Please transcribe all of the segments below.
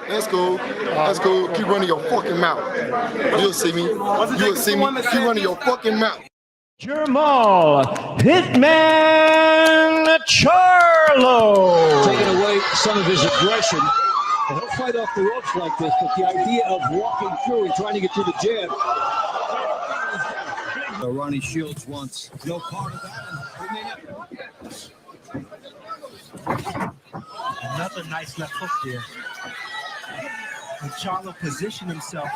That's cool. That's cool. Keep running your fucking mouth. You'll see me. You'll see me. Keep running your fucking mouth. Jermall Hitman Charlo. Taking away some of his aggression. And he'll fight off the ropes like this, but the idea of walking through and trying to get through the jab. Ronnie Shields wants no part of that, and he may never. Another nice left hook there. And Charlo positioned himself.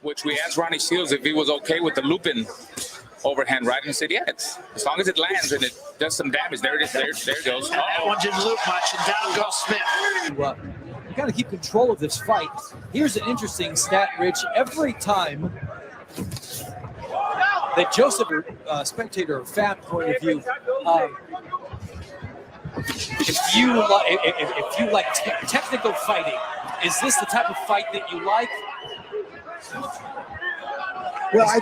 Which we asked Ronnie Shields if he was okay with the looping overhand right, and he said, yeah, it's, as long as it lands and it does some damage. There it is. There it goes. That one didn't loop much, and down goes Smith. You got to keep control of this fight. Here's an interesting stat, Rich. Every time that Joseph, spectator, fan point of view, if you like technical fighting, is this the type of fight that you like? Well, I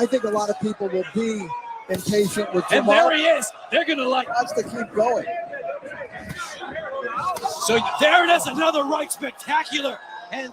think a lot of people will be impatient with Jermall. And there he is. They're going to like us to keep going. So there it is, another right spectacular. And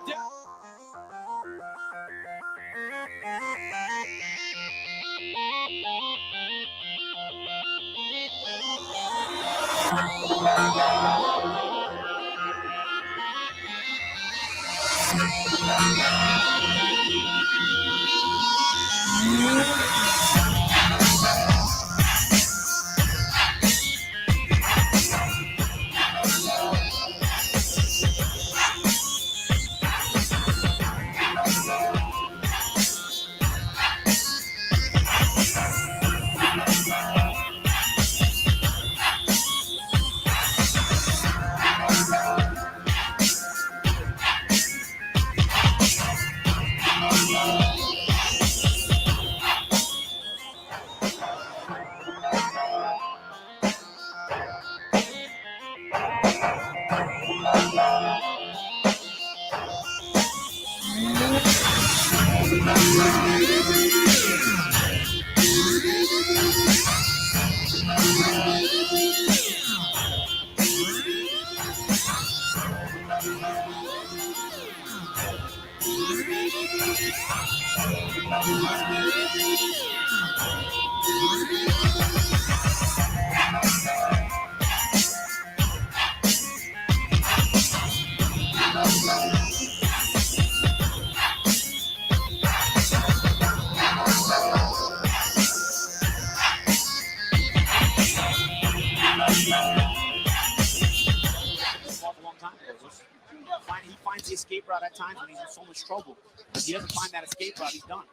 he finds the escape route at times when he's in so much trouble. If he doesn't find that escape route, he's done.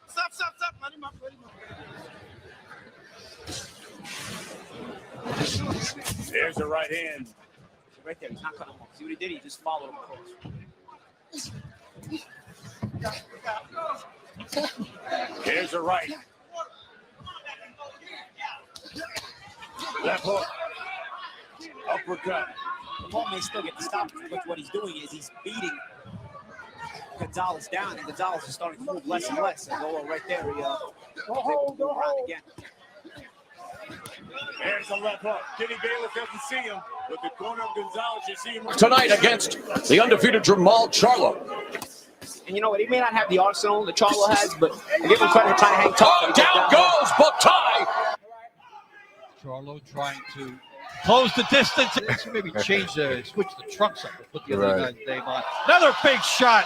Stop. Let him up. There's the right hand. Right there, he's not cutting him off. See what he did? He just followed him across. Here's the right. Left hook. Uppercut. Paul may still get the stop, but what he's doing is he's beating Gonzalez down, and Gonzalez is starting to move less and less. And right there, he was able to move around again. There's the left hook. Kenny Bayless doesn't see him, but the corner of Gonzalez, you see him. Tonight against the undefeated Jermall Charlo. And you know what? He may not have the arsenal that Charlo has, but I give him credit for trying to hang tough. Oh, down goes Bucktie. Charlo trying to close the distance. Maybe switch the trunks up and put the other guy's name on. Another big shot.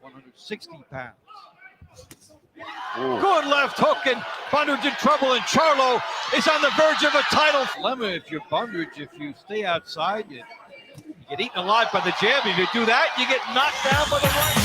160 pounds. Ooh. Good left hook, and Bondage in trouble, and Charlo is on the verge of a title. Dilemma if you're Bondage, if you stay outside, you get eaten alive by the jab. If you do that, you get knocked down by the right.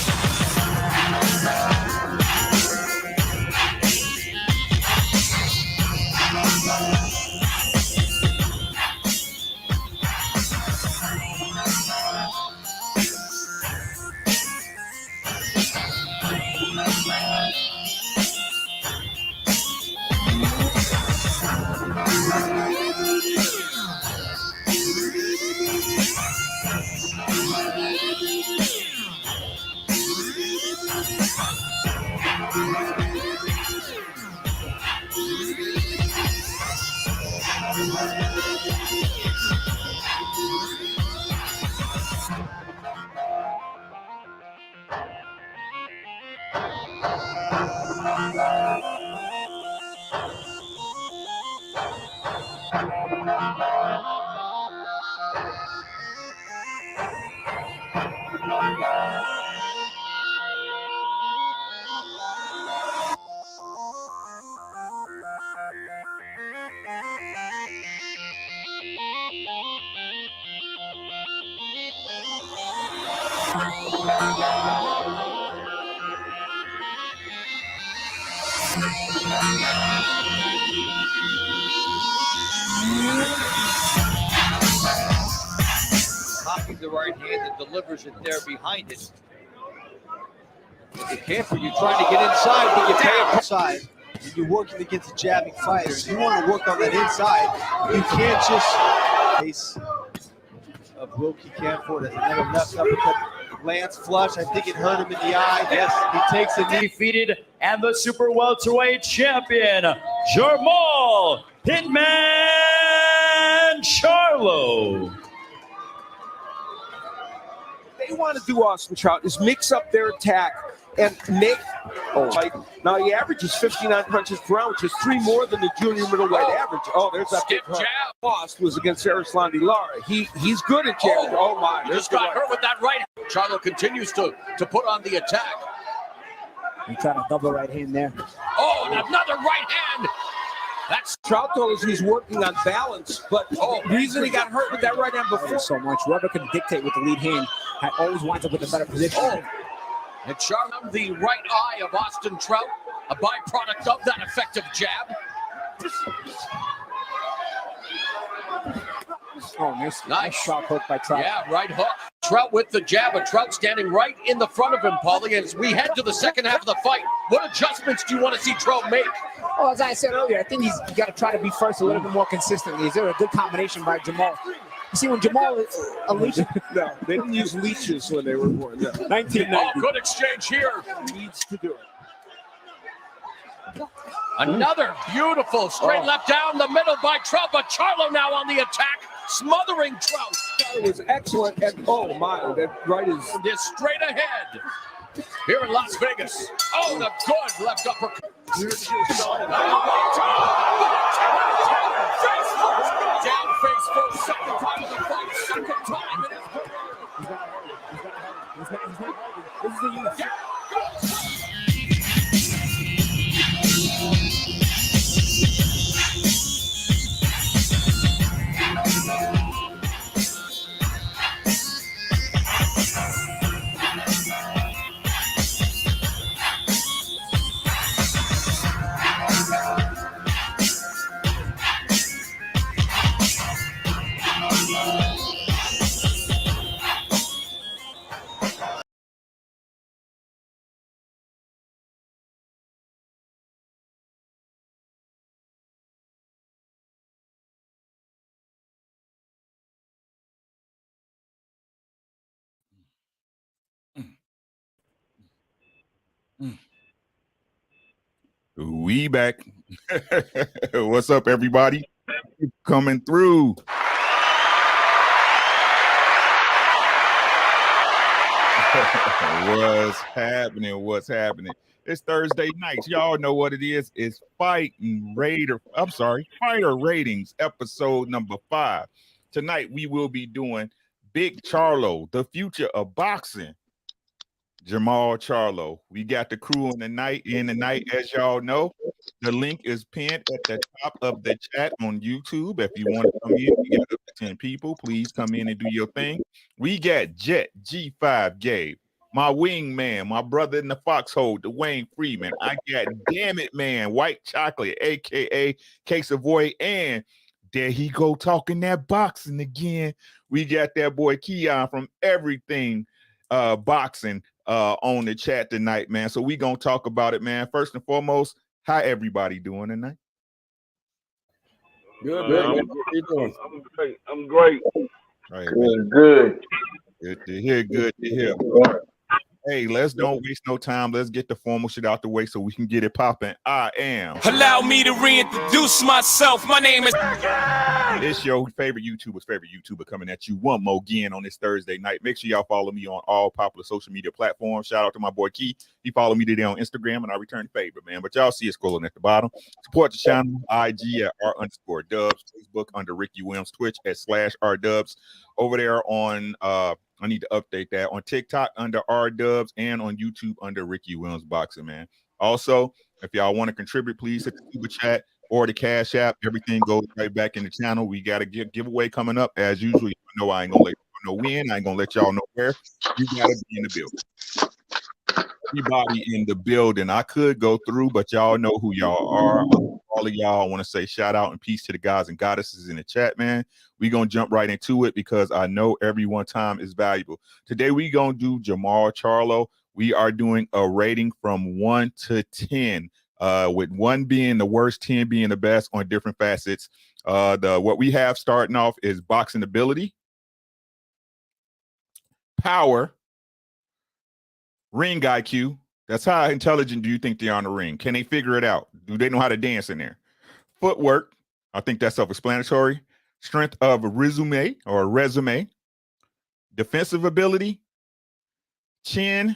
Copying the right hand and delivers it there behind it. You can't, you're trying to get inside, but you pay up inside. And you're working against a jabbing fighter. You want to work on that inside. You can't just face of Wilkie Canford as another left uppercut lands flush. I think it hurt him in the eye. Yes, he takes a knee. Defeated and the super welterweight champion, Jermall Hitman Charlo. They want to do Austin Trout is mix up their attack and make like now he averages 59 punches per round, which is 3 more than the junior middleweight average. Oh, there's that Skip jab. lost was against Arislandi Lara. He's good at jabbing. Oh my, Just got hurt with that right hand. Charlo continues to put on the attack. He tried a double right hand there. Oh, and another right hand. That's Trout told us he's working on balance, but the reason he got hurt with that right hand before So much. Whoever can dictate with the lead hand always winds up with a better position. and Charlo, the right eye of Austin Trout, a byproduct of that effective jab. Oh, nice shot hook by Trout. Yeah, right hook. Trout with the jab, but Trout standing right in the front of him, Paulie. As we head to the second half of the fight, what adjustments do you want to see Trout make? Oh, as I said earlier, I think he's got to try to be first a little bit more consistently. Is there a good combination by Jermall? You see, when Jermall is a leech. no, they didn't use leeches when they were born. No. 1990. Oh, good exchange here. Needs to do it. Another beautiful straight left down the middle by Trout, but Charlo now on the attack, smothering Trout. It was excellent. And oh my, that right is Just straight ahead here in Las Vegas. Oh, the good left uppercut. Down face first, second time of the fight, second time in his career. This is the youth. We back. What's up, everybody? Coming through. What's happening? What's happening? It's Thursday nights. Y'all know what it is. It's Fighter Ratings, episode number 5. Tonight we will be doing Big Charlo, the future of boxing. Jermall Charlo. We got the crew in the night, as y'all know. The link is pinned at the top of the chat on YouTube. If you want to come in, we got up to 10 people. Please come in and do your thing. We got Jet G5 Gabe, my wingman, my brother in the foxhole, Dwayne Freeman. I got Damn It Man, White Chocolate, aka Case Avoid, and there he go talking that boxing again. We got that boy Keon from Everything Boxing on the chat tonight, man. So we gonna talk about it, man. First and foremost, how everybody doing tonight? Good, man. How you doing? I'm great. Right, good. Good to hear. Good to hear. Hey, let's don't waste no time. Let's get the formal shit out the way so we can get it popping. I am. Allow me to reintroduce myself. My name is. It's your favorite YouTuber coming at you one more again on this Thursday night. Make sure y'all follow me on all popular social media platforms. Shout out to my boy Key. He followed me today on Instagram, and I return the favor, man. But y'all see it scrolling at the bottom. Support the channel, IG at R_Dubs, Facebook under Ricky Williams, Twitch at /R_Dubs. Over there on I need to update that on TikTok under R_Dubs and on YouTube under Ricky Williams Boxing, man. Also, if y'all want to contribute, please hit the super chat or the Cash App. Everything goes right back in the channel. We got a giveaway coming up as usual. You know I ain't gonna let y'all know when. I ain't gonna let y'all know where. You gotta be in the building. Everybody in the building. I could go through, but y'all know who y'all are. All of y'all, I want to say shout out and peace to the guys and goddesses in the chat, man. We gonna jump right into it because I know everyone's time is valuable. Today we gonna do Jermall Charlo. We are doing a rating from 1 to 10, with 1 being the worst, 10 being the best on different facets. What we have starting off is boxing ability, power, ring IQ. That's how intelligent do you think they are on the ring? Can they figure it out? Do they know how to dance in there? Footwork, I think that's self-explanatory. Strength of a resume. Defensive ability, chin,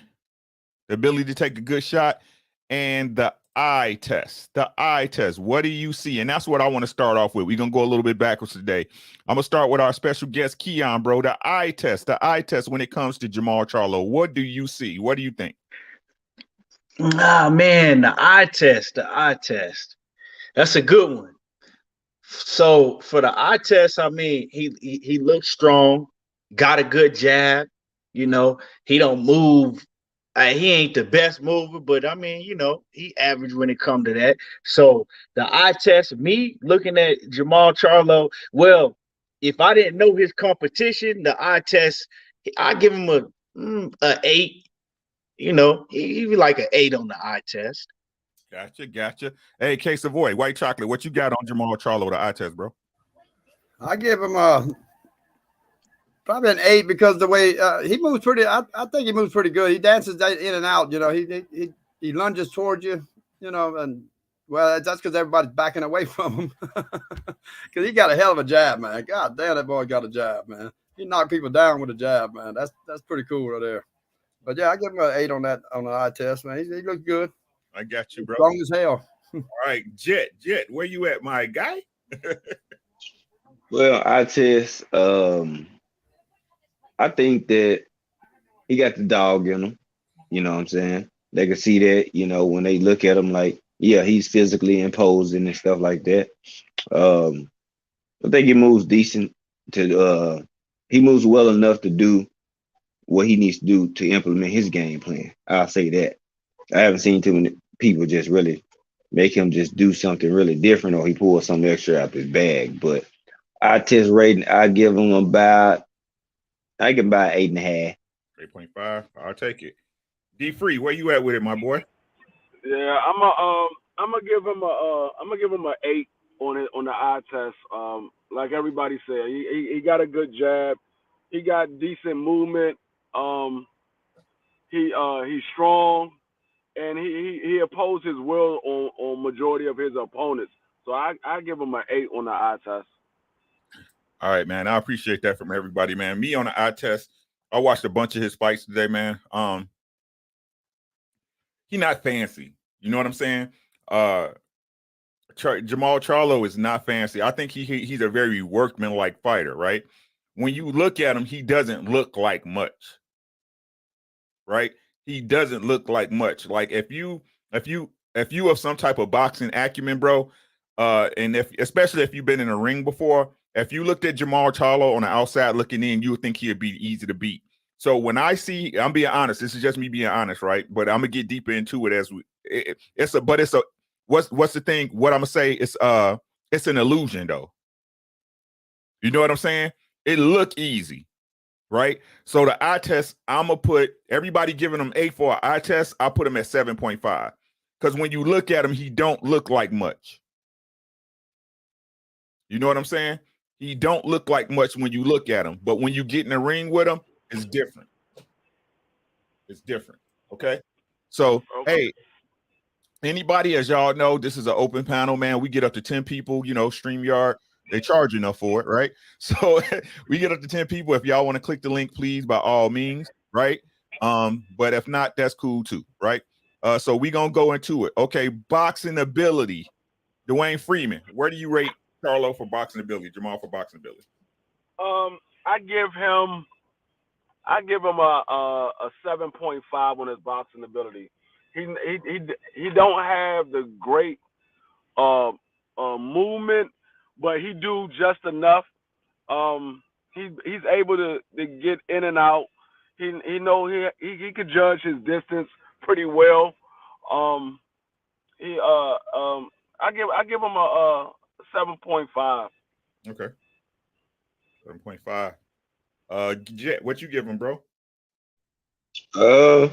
the ability to take a good shot, and the eye test. The eye test. What do you see? And that's what I want to start off with. We're going to go a little bit backwards today. I'm going to start with our special guest, Keon, bro. The eye test. The eye test when it comes to Jermall Charlo. What do you see? What do you think? Ah, man, the eye test. The eye test. That's a good one. So for the eye test, I mean, he looks strong, got a good jab. You know, he don't move. He ain't the best mover, but I mean, you know, he average when it comes to that. So the eye test, me looking at Jermall Charlo, well, if I didn't know his competition, the eye test, I give him a 8. You know, he be like an 8 on the eye test. Gotcha. Hey, K Savoy, white chocolate, what you got on Jermall Charlo, the eye test, bro? I give him probably an 8 because the way he moves pretty. I think he moves pretty good. He dances in and out. You know, he lunges towards you. You know, and well, that's because everybody's backing away from him because he got a hell of a jab, man. God damn, that boy got a jab, man. He knocked people down with a jab, man. That's pretty cool right there. But yeah, I give him an 8 on the eye test, man. He looks good. I got you, bro. Strong as hell. All right, Jet, where you at, my guy? Well, I test. I think that he got the dog in him. You know what I'm saying? They can see that. You know, when they look at him, like, yeah, he's physically imposing and stuff like that. I think he moves decent. He moves well enough to do what he needs to do to implement his game plan. I'll say that. I haven't seen too many people just really make him just do something really different or he pulls something extra out his bag. But I test rating, I give him about 8.5. 8.5. I'll take it. D Free, where you at with it, my boy? Yeah, I'm gonna give him an 8 on the eye test. Like everybody said, he got a good jab. He got decent movement. He's strong. And he opposed his will on majority of his opponents. So I give him an 8 on the eye test. All right, man. I appreciate that from everybody, man. Me on the eye test, I watched a bunch of his fights today, man. He not fancy. You know what I'm saying? Jermall Charlo is not fancy. I think he's a very workman-like fighter, right? When you look at him, he doesn't look like much, right? He doesn't look like much. Like if you have some type of boxing acumen, bro, and especially if you've been in a ring before, if you looked at Jermall Charlo on the outside looking in, you would think he'd be easy to beat. So when I see, I'm being honest. This is just me being honest, right? But I'm gonna get deeper into it as what's the thing? What I'm gonna say is it's an illusion though. You know what I'm saying? It look easy. Right? So the eye test, I'm going to put everybody giving him 8 for an eye test. I put him at 7.5 because when you look at him, he don't look like much. You know what I'm saying? He don't look like much when you look at him, but when you get in the ring with him, it's different. It's different. Okay. So, hey, anybody, as y'all know, this is an open panel, man. We get up to 10 people, you know, StreamYard, they charge enough for it, right? So we get up to 10 people. If y'all want to click the link, please, by all means, right? But if not, that's cool too, right? So we gonna go into it. Okay, boxing ability. Dwayne Freeman, where do you rate Charlo for boxing ability? Jermall for boxing ability? I give him a 7.5 on his boxing ability. He don't have the great movement, but he do just enough. He's able to get in and out. He could judge his distance pretty well. I give him a 7.5. Okay. 7.5. Jet, what you give him, bro? I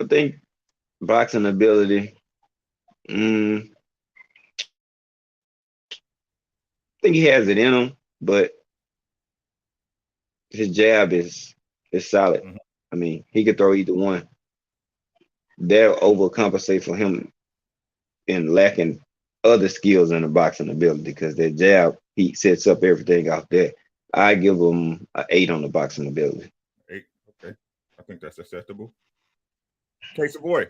think boxing ability. I think he has it in him, but his jab is solid. I mean, he could throw either one. They'll overcompensate for him in lacking other skills in the boxing ability because that jab, he sets up everything out there. I give him an 8 on the boxing ability. 8, okay. I think that's acceptable. Case of boy.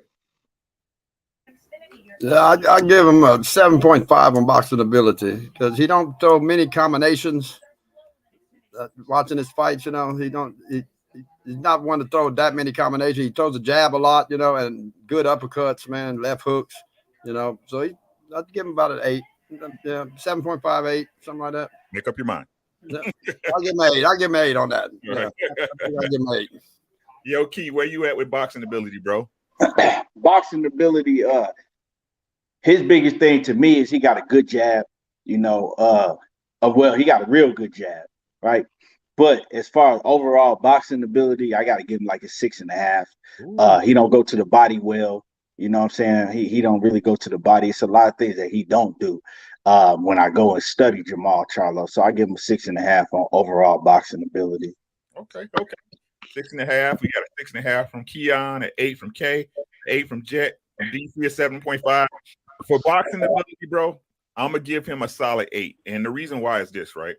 Yeah, I give him a 7.5 on boxing ability because he don't throw many combinations. Watching his fights, you know, he's not one to throw that many combinations. He throws a jab a lot, you know, and good uppercuts, man, left hooks, you know. So I'd give him about an 8. Yeah, 7.5, 8, something like that. Make up your mind. Yeah. I'll give him 8. I'll give him 8 on that. Yeah. I'll give him 8. Yo, Key, where you at with boxing ability, bro? Boxing ability, his biggest thing to me is he got a good jab, you know, well, he got a real good jab, right? But as far as overall boxing ability, I got to give him like a 6.5. He don't go to the body well, you know what I'm saying? He don't really go to the body. It's a lot of things that he don't do when I go and study Jermall Charlo. So I give him a 6.5 on overall boxing ability. Okay. 6.5. We got a 6.5 from Keon, an 8 from K, 8 from Jet, from DC a 7.5. For boxing ability, bro, I'm gonna give him a solid 8. And the reason why is this, right?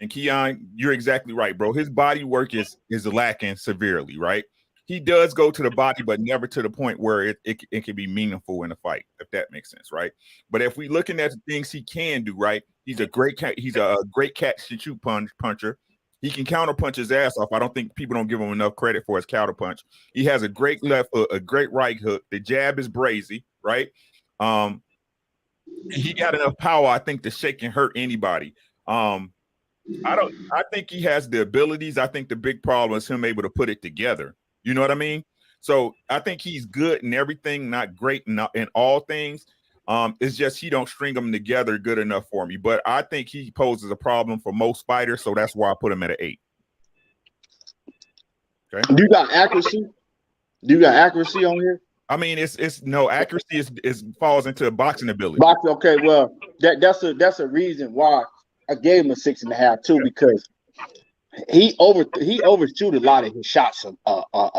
And Keon, you're exactly right, bro. His body work is lacking severely, right? He does go to the body, but never to the point where it can be meaningful in a fight, if that makes sense, right? But if we looking at the things he can do, right? He's a great catch and shoot puncher. He can counter punch his ass off. I don't think people don't give him enough credit for his counter punch. He has a great left hook, a great right hook. The jab is brazy, right? He got enough power, I think, to shake and hurt anybody. I think he has the abilities. I think the big problem is him able to put it together. You know what I mean? So I think he's good in everything, not great in all things. It's just he don't string them together good enough for me. But I think he poses a problem for most fighters, so that's why I put him at an 8. Okay. Do you got accuracy? On here? I mean, it's no accuracy is falls into boxing ability. Okay, well, that's a reason why I gave him a 6.5 too, because he overshoot a lot of his shots a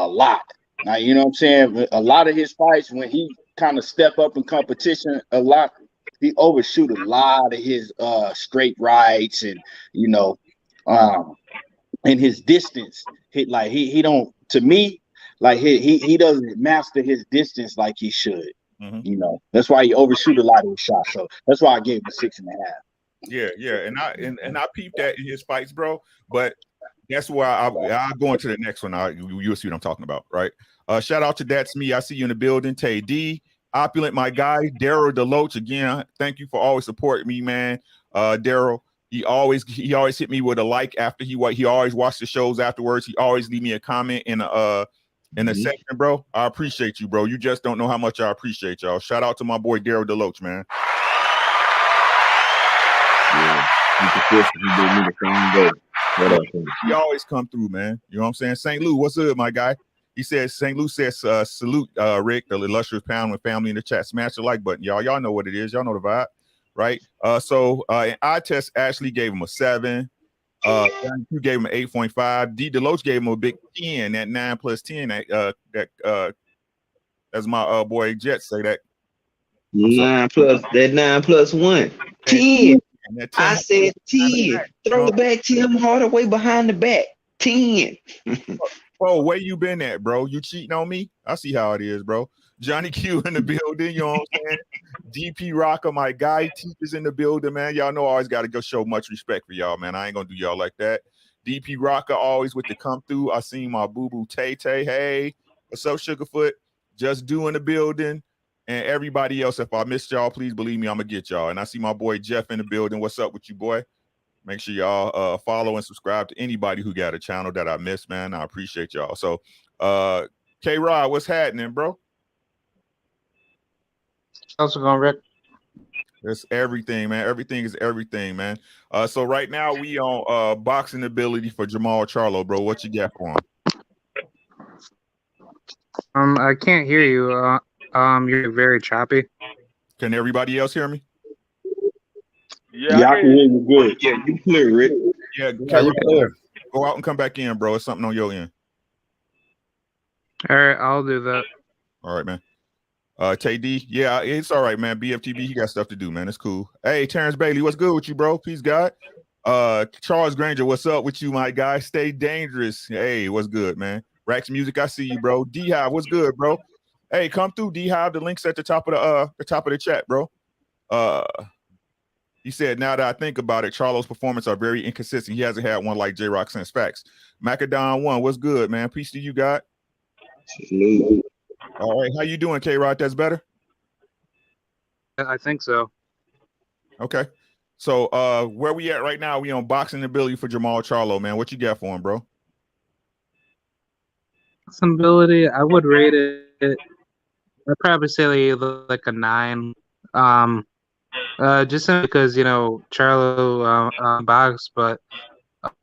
lot. Now, you know what I'm saying? A lot of his fights, when he kind of step up in competition a lot, he overshoot a lot of his straight rights and, you know, and his distance. He don't, to me, like he doesn't master his distance like he should. You know, that's why he overshoot a lot of his shots. So that's why I gave him a 6.5. Yeah, and I peeped that in his fights, bro. But that's why I'll go into the next one. You'll see what I'm talking about, right? Shout out to That's Me. I see you in the building. Tay D, Opulent, my guy. Daryl Deloach, again, thank you for always supporting me, man. Daryl, he always hit me with a like after he always watched the shows afterwards. He always leave me a comment in a section, bro. I appreciate you, bro. You just don't know how much I appreciate y'all. Shout out to my boy Daryl Deloach, man. He always come through, man. You know what I'm saying? St. Louis, what's up, my guy? He says, St. Louis says, salute, Rick, the illustrious pound with family in the chat. Smash the like button, y'all. Y'all know what it is. Y'all know the vibe, right? So eye test actually gave him a 7. You gave him an 8.5. D Deloach gave him a big 10. That 9 plus 10. As my boy Jet say that. 9 plus 1. 10. I said 10. Throw it back to him Hardaway behind the back. 10. Oh, where you been at, bro? You cheating on me? I see how it is, bro. Johnny Q in the building, you know what I'm saying? DP Rocker, my guy, teachers in the building, man. Y'all know I always got to go show much respect for y'all, man. I ain't gonna do y'all like that. DP Rocker always with the come through. I seen my boo-boo Tay-Tay. Hey, what's up, Sugarfoot? Just doing the building. And everybody else, if I missed y'all, please believe me, I'm gonna get y'all. And I see my boy Jeff in the building. What's up with you, boy? Make sure y'all follow and subscribe to anybody who got a channel that I missed, man. I appreciate y'all. So, K-Rod, what's happening, bro? How's it going, Rick? It's everything, man. Everything is everything, man. So right now we on boxing ability for Jermall Charlo, bro. What you got for him? I can't hear you. You're very choppy. Can everybody else hear me? Yeah, I can hear you good. Yeah, you clear, Rick. Yeah, you clear. Go out and come back in, bro. It's something on your end. All right, I'll do that. All right, man. Tay D, yeah, it's all right, man. BFTB, he got stuff to do, man. It's cool. Hey, Terrence Bailey, what's good with you, bro? Peace, God. Charles Granger, what's up with you, my guy? Stay dangerous. Hey, what's good, man? Rax Music, I see you, bro. D-Hive, what's good, bro? Hey, come through, D-Hive. The link's at the top of the chat, bro. He said, now that I think about it, Charlo's performances are very inconsistent. He hasn't had one like J-Rock since Facts. Macadon 1, what's good, man? Peace to you, God. All right, how you doing, K-Rod? That's better? I think so. Okay. So where we at right now? We on boxing ability for Jermall Charlo, man. What you got for him, bro? Some ability, I would rate it. I'd probably say like a 9. Just because Charlo box, but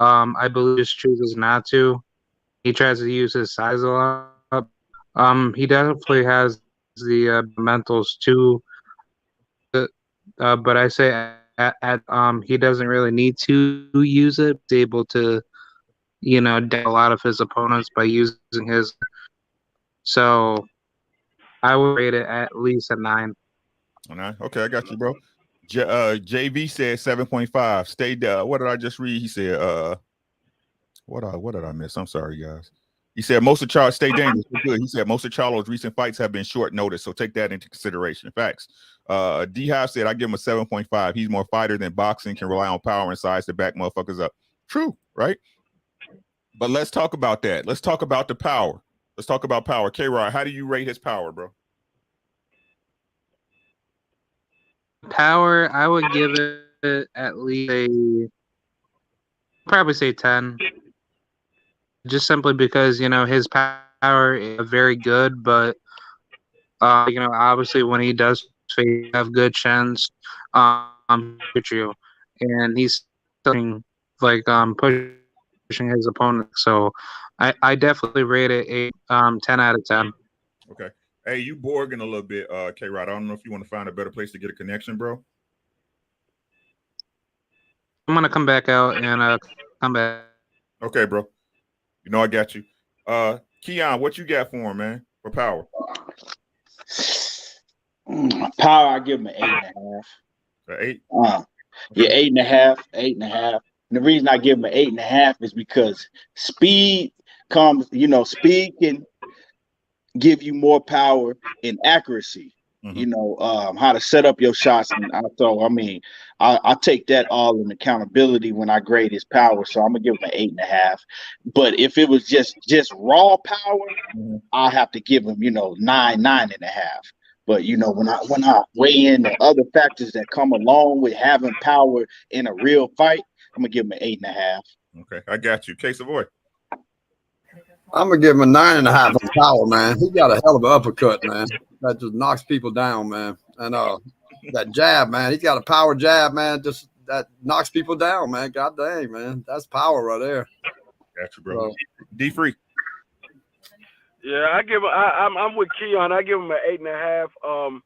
I believe just chooses not to. He tries to use his size a lot. He definitely has the mentals too. But I say he doesn't really need to use it. He's able to, down a lot of his opponents by using his. So I would rate it at least a 9. All right. Okay, I got you, bro. JV said 7.5. Stay down. What did I just read? He said, what did I miss? I'm sorry, guys. He said most of Charlo stay dangerous. Good. He said most of Charlo's recent fights have been short notice, so take that into consideration. Facts. D-Hive said I give him a 7.5. He's more fighter than boxing, can rely on power and size to back motherfuckers up. True, right? But let's talk about that. Let's talk about the power. Let's talk about power. K-Rod, how do you rate his power, bro? Power, I would give it at least probably say 10. Just simply because, his power is very good, but, obviously when he does have good chance, you, and he's pushing his opponent. So I definitely rate it a 10 out of 10. Okay. Hey, you borging a little bit, K-Rod. I don't know if you want to find a better place to get a connection, bro. I'm gonna come back out and come back. Okay, bro. You know I got you. Keon, what you got for him, man? For power? Power, I give him an 8.5. 8? Yeah, 8.5. 8.5. And the reason I give him an 8.5 is because speed comes, speed can give you more power and accuracy. How to set up your shots. And I take that all in accountability when I grade his power. So I'm gonna give him an 8.5. But if it was just raw power, I'll have to give him, 9.5. But when I weigh in the other factors that come along with having power in a real fight, I'm gonna give him an 8.5. Okay, I got you. Case Savoy. I'm gonna give him a 9.5 on power, man. He got a hell of an uppercut, man. That just knocks people down, man. And that jab, man. He's got a power jab, man. Just that knocks people down, man. God dang, man. That's power right there. Got you, bro. D Free. Yeah, I'm with Keon. I give him an 8.5.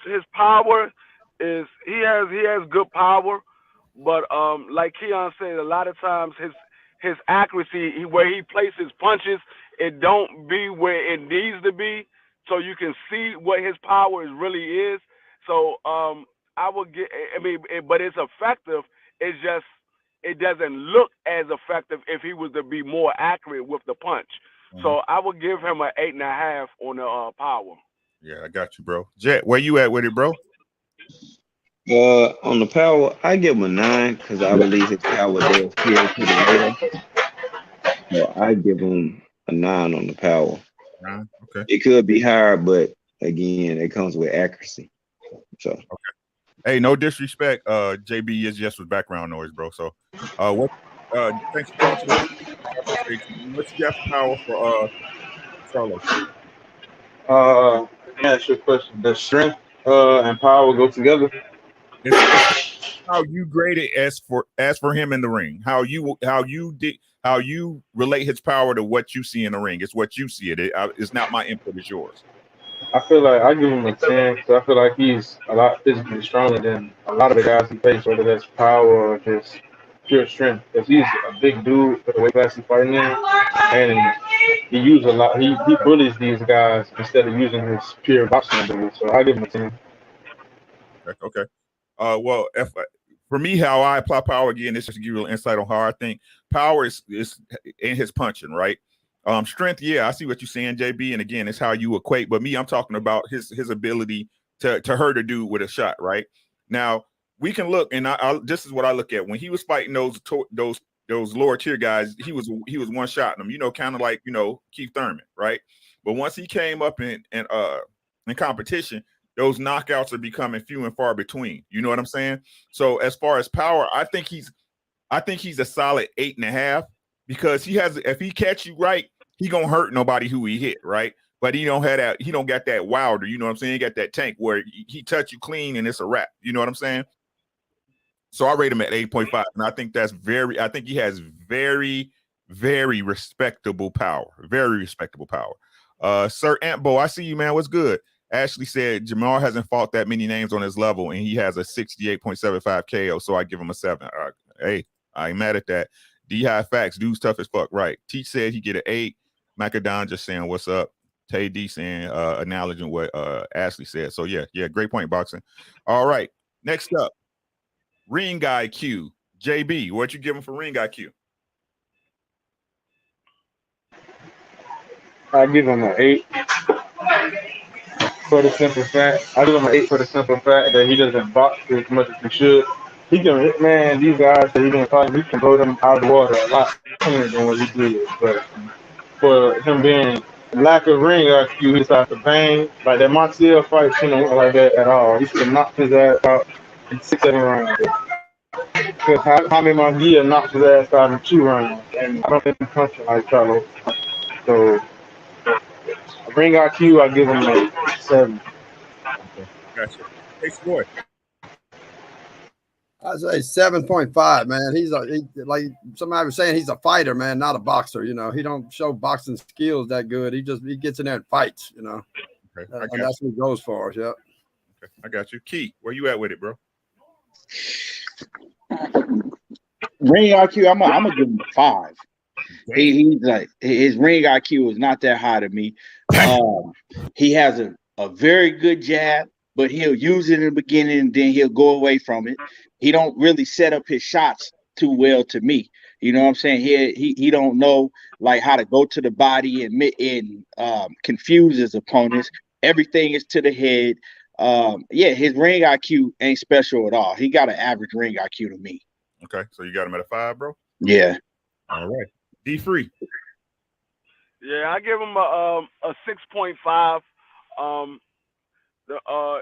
His power is he has good power, But like Keon said, a lot of times his accuracy, where he places punches, it don't be where it needs to be. So you can see what his power really is. So I would get. I mean, but it's effective. It's just it doesn't look as effective if he was to be more accurate with the punch. So I would give him an 8.5 on the power. Yeah, I got you, bro. Jet, where you at with it, bro? On the power, I give him a 9 because I believe his power does carry to the rail. So I give him a 9 on the power. 9, okay. It could be higher, but again, it comes with accuracy. So okay. Hey, no disrespect. JB is just with background noise, bro. So what thanks for coming to the what's your power for Charlo? That's your question. Does strength and power go together? It's how you grade it as for him in the ring. How you relate his power to what you see in the ring. It's what you see it. It's not my input. It's yours. I feel like I give him a 10 because I feel like he's a lot physically stronger than a lot of the guys he faces, whether that's power or just pure strength. Because he's a big dude for the weight class he's fighting in, and he uses a lot. He bullies these guys instead of using his pure boxing ability. So I give him a 10. Okay. Well, for me, how I apply power again, this is to give you an insight on how I think power is in his punching, right? Strength, yeah, I see what you're saying, JB, and again, it's how you equate. But me, I'm talking about his ability to hurt a dude with a shot, right? Now we can look, and this is what I look at when he was fighting those lower tier guys. He was one shotting them, kind of like Keith Thurman, right? But once he came up in competition, those knockouts are becoming few and far between. You know what I'm saying? So as far as power, I think he's a solid 8.5 because if he catch you right, he gonna hurt nobody who he hit, right? But he don't got that wilder, you know what I'm saying? He got that tank where he touch you clean and it's a wrap. You know what I'm saying? So I rate him at 8.5, and I think he has very, very respectable power. Very respectable power. Sir Antbo, I see you, man. What's good? Ashley said Jermall hasn't fought that many names on his level, and he has a 68.75 KO, so I give him a 7. Hey, I ain't mad at that. D-High facts, dude's tough as fuck, right? Teach said he get an 8. Macadon just saying what's up. Tay D saying acknowledging what Ashley said. So yeah, great point, boxing. All right, next up, ring IQ. JB, what you give him for ring IQ? I give him an 8 for the simple fact. I give him an 8 for the simple fact that he doesn't box as much as he should. He can hit, man, these guys that he been fighting, he can blow them out of the water a lot sooner than what he did. But for him being lack of ring IQ, he started to bang. Like that Montiel fight shouldn't have went like that at all. He should have knocked his ass out in 6-7 rounds. Because Jaime Munguia knocked his ass out in 2 rounds. And I don't think he's punching like Charlo. So ring IQ, I give him a 7. Okay, gotcha. Hey, Floyd. I say 7.5, man. He's like somebody was saying, he's a fighter, man, not a boxer. He don't show boxing skills that good. He gets in there and fights. Okay, and that's what he goes for. Yeah. Okay, I got you. Key, where you at with it, bro? Ring IQ, I'm gonna give him a 5. He's like his ring IQ is not that high to me. He has a very good jab, but he'll use it in the beginning and then he'll go away from it. He don't really set up his shots too well to me. You know what I'm saying? He don't know like how to go to the body and confuse his opponents. Everything is to the head. His ring IQ ain't special at all. He got an average ring IQ to me. Okay, so you got him at a 5, bro? Yeah. All right. D-Free. Yeah, I give him a 6.5.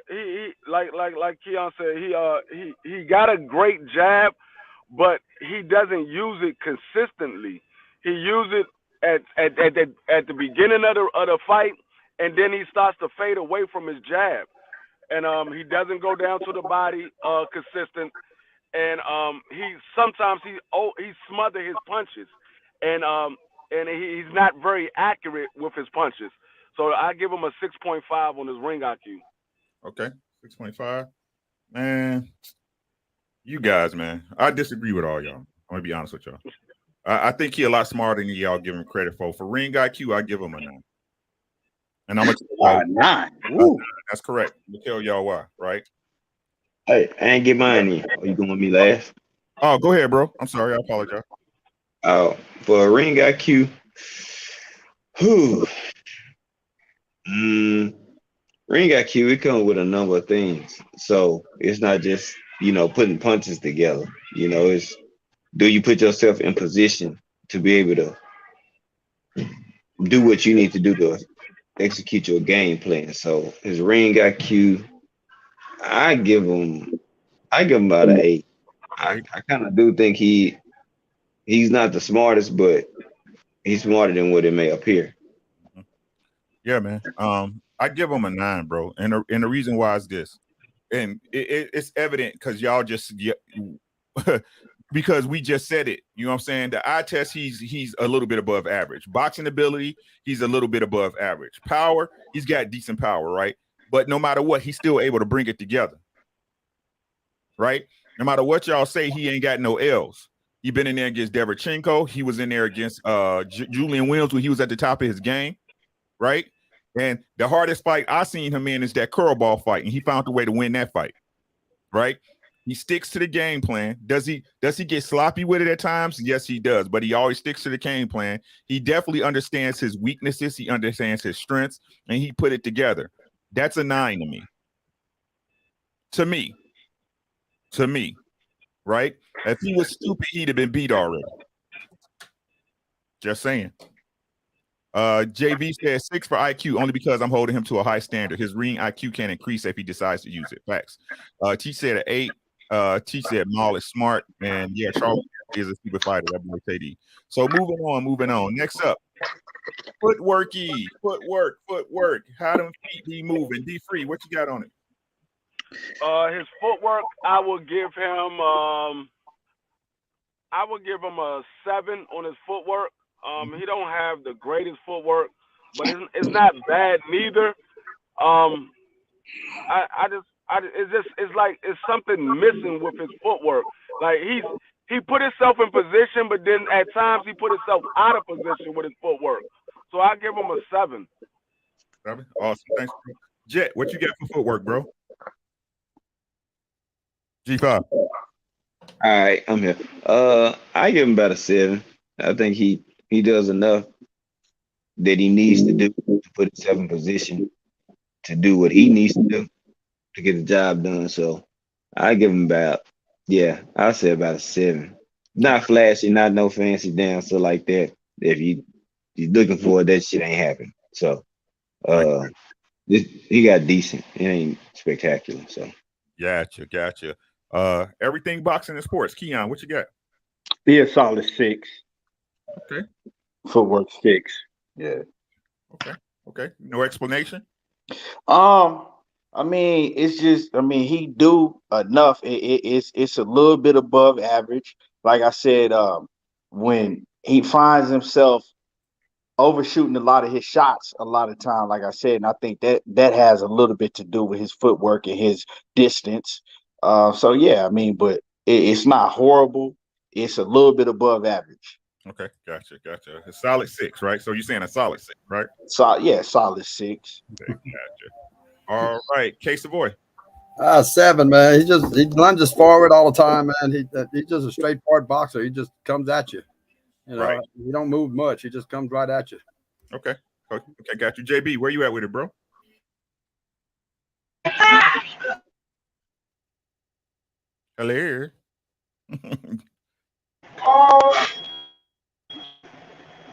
He like Keon said, he got a great jab, but he doesn't use it consistently. He uses it at the beginning of the fight, and then he starts to fade away from his jab, and he doesn't go down to the body consistent, and he smother his punches, and he's not very accurate with his punches. So I give him a 6.5 on his ring IQ. Okay, 6.5. Man, You guys, man, I disagree with all y'all. I'm gonna be honest with y'all. I think he a lot smarter than y'all give him credit for. For ring IQ, I give him a 9. And I'm gonna 9. That's correct. I'm gonna tell y'all why, right? Hey, I ain't get mine in. Are you gonna let me last? Oh, go ahead, bro. I'm sorry. I apologize. For a ring IQ, ring IQ, it comes with a number of things. So it's not just, putting punches together. It's, do you put yourself in position to be able to do what you need to do to execute your game plan? So his ring IQ, I give him about an 8. I kind of do think he's not the smartest, but he's smarter than what it may appear. Yeah, man. I give him a 9, bro. And the reason why is this, and it's evident because y'all just because we just said it. You know what I'm saying? The eye test, he's a little bit above average. Boxing ability, he's a little bit above average. Power, he's got decent power, right? But no matter what, he's still able to bring it together, right? No matter what y'all say, he ain't got no L's. He been in there against Derevchenko. He was in there against Julian Williams when he was at the top of his game, right? And the hardest fight I seen him in is that curveball fight, and he found a way to win that fight, right? He sticks to the game plan. Does he get sloppy with it at times? Yes, he does, but he always sticks to the game plan. He definitely understands his weaknesses. He understands his strengths, and he put it together. That's a 9 to me. To me, right? If he was stupid, he'd have been beat already. Just saying. JV said 6 for IQ only because I'm holding him to a high standard. His ring IQ can increase if he decides to use it. Facts. T said an 8. T said Maul is smart, and yeah, Charles is a super fighter. That boy KD. So moving on. Next up, footwork. How them feet be moving? D Free, what you got on it? His footwork, I would give him a 7 on his footwork. He don't have the greatest footwork, but it's not bad neither. It's something missing with his footwork. Like he put himself in position, but then at times he put himself out of position with his footwork. So I give him a 7. Awesome, thanks, bro. Jet, what you got for footwork, bro? G5. All right, I'm here. I give him about a 7. I think he does enough that he needs to do to put himself in position to do what he needs to do to get the job done. So I give him I'll say about a 7. Not flashy, not no fancy dancer like that. If you're looking for it, that shit ain't happening. So he got decent. It ain't spectacular. So gotcha. Everything boxing and sports. Keon, what you got? Be a solid 6. Okay. Footwork 6. Yeah. Okay. No explanation? I mean, it's just, he do enough. It's a little bit above average. Like I said, when he finds himself overshooting a lot of his shots a lot of time, like I said, and I think that has a little bit to do with his footwork and his distance. So yeah, but it's not horrible. It's a little bit above average. Okay, gotcha. A solid 6, right? So you're saying a solid 6, right? Solid 6. Okay, gotcha. All right, K Savoy. 7, man. He lunges forward all the time, man. He's just a straightforward boxer. He just comes at you. Right. He don't move much. He just comes right at you. Okay, got you. JB, where you at with it, bro? Hello.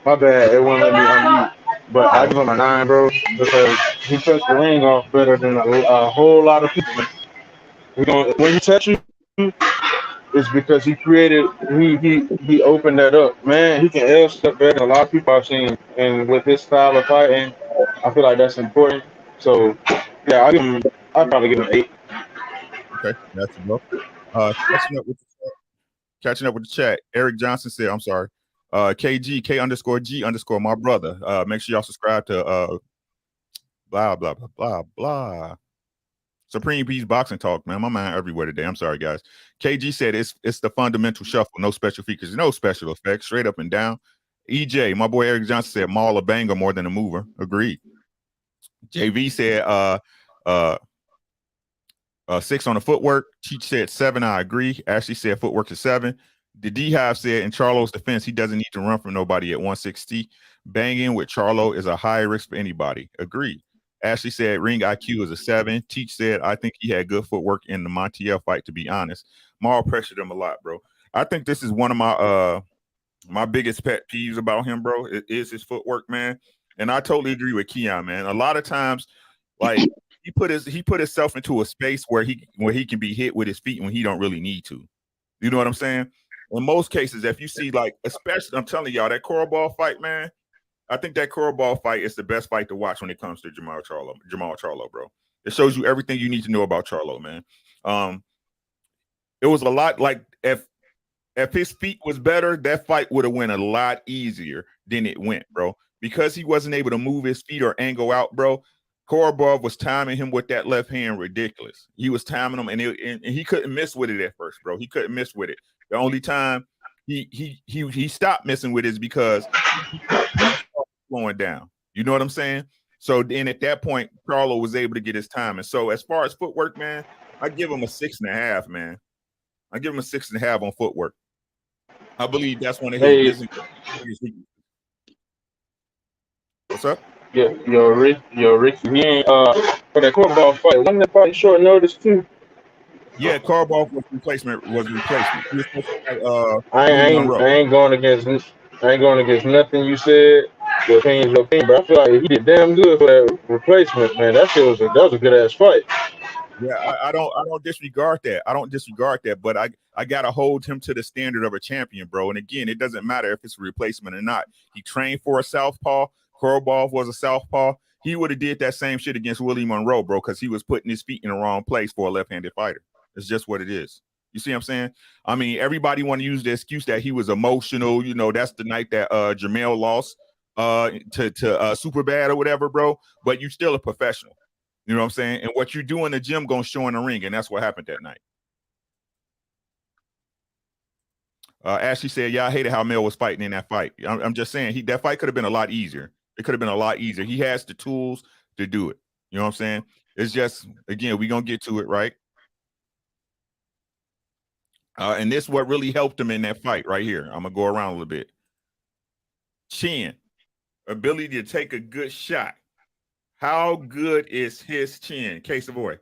My bad, it wouldn't let me unmute. But I give him a 9, bro, because he touched the ring off better than a whole lot of people. When he touched you, it's because he opened that up. Man, he can L step better than a lot of people I've seen. And with his style of fighting, I feel like that's important. So yeah, I'd probably give him an 8. Okay, that's bro. Catching up with the chat. Eric Johnson said, I'm sorry. K_G_ my brother. Make sure y'all subscribe to blah blah blah blah blah. Supreme Peace Boxing Talk, man. My mind everywhere today. I'm sorry, guys. KG said it's the fundamental shuffle, no special features, no special effects, straight up and down. EJ, my boy Eric Johnson said maul a banger more than a mover. Agreed. JV said 6 on the footwork. Cheech said 7. I agree. Ashley said footwork is 7. The D-Hive said in Charlo's defense, he doesn't need to run from nobody at 160. Banging with Charlo is a high risk for anybody. Agreed. Ashley said ring IQ is a 7. Teach said, I think he had good footwork in the Montiel fight, to be honest. Maul pressured him a lot, bro. I think this is one of my my biggest pet peeves about him, bro. It is his footwork, man. And I totally agree with Keon, man. A lot of times, like he put himself into a space where he can be hit with his feet when he don't really need to. You know what I'm saying? In most cases, if you see, like, especially, I'm telling y'all, that Coral Ball fight, man, I think that Coral Ball fight is the best fight to watch when it comes to Jermall Charlo, bro. It shows you everything you need to know about Charlo, man. It was a lot like if his feet was better, that fight would have went a lot easier than it went, bro. Because he wasn't able to move his feet or angle out, bro. Korobov was timing him with that left hand ridiculous. He was timing him, and he couldn't miss with it at first, bro. He couldn't miss with it. The only time he stopped missing with it is because he slowing down. You know what I'm saying? So then at that point, Charlo was able to get his time. And so as far as footwork, man, I give him a 6.5, man. I give him a 6.5 on footwork. I believe that's one of his biggest. What's up? Yo, Rick, he ain't for that Corball fight. Wasn't that fight short notice too? Yeah, Corball was replacement. He was supposed to fight, I ain't going against nothing you said. Your opinion's your opinion, but I feel like he did damn good for that replacement, man. That was a good ass fight. Yeah, I don't disregard that. I don't disregard that, but I gotta hold him to the standard of a champion, bro. And again, it doesn't matter if it's a replacement or not. He trained for a southpaw. Korobov was a southpaw. He would have did that same shit against Willie Monroe, bro, because he was putting his feet in the wrong place for a left-handed fighter. It's just what it is. You see what I'm saying? I mean, everybody want to use the excuse that he was emotional. You know, that's the night that Jermall lost to Superbad or whatever, bro. But you still a professional. You know what I'm saying? And what you do in the gym gonna show in the ring, and that's what happened that night. Ashley said, yeah, I hated how Mel was fighting in that fight. I'm just saying, that fight could have been a lot easier. It could have been a lot easier. He has the tools to do it. You know what I'm saying? It's just, again, we're going to get to it, right? And this is what really helped him in that fight right here. I'm going to go around a little bit. Chin. Ability to take a good shot. How good is his chin? Case Savoy.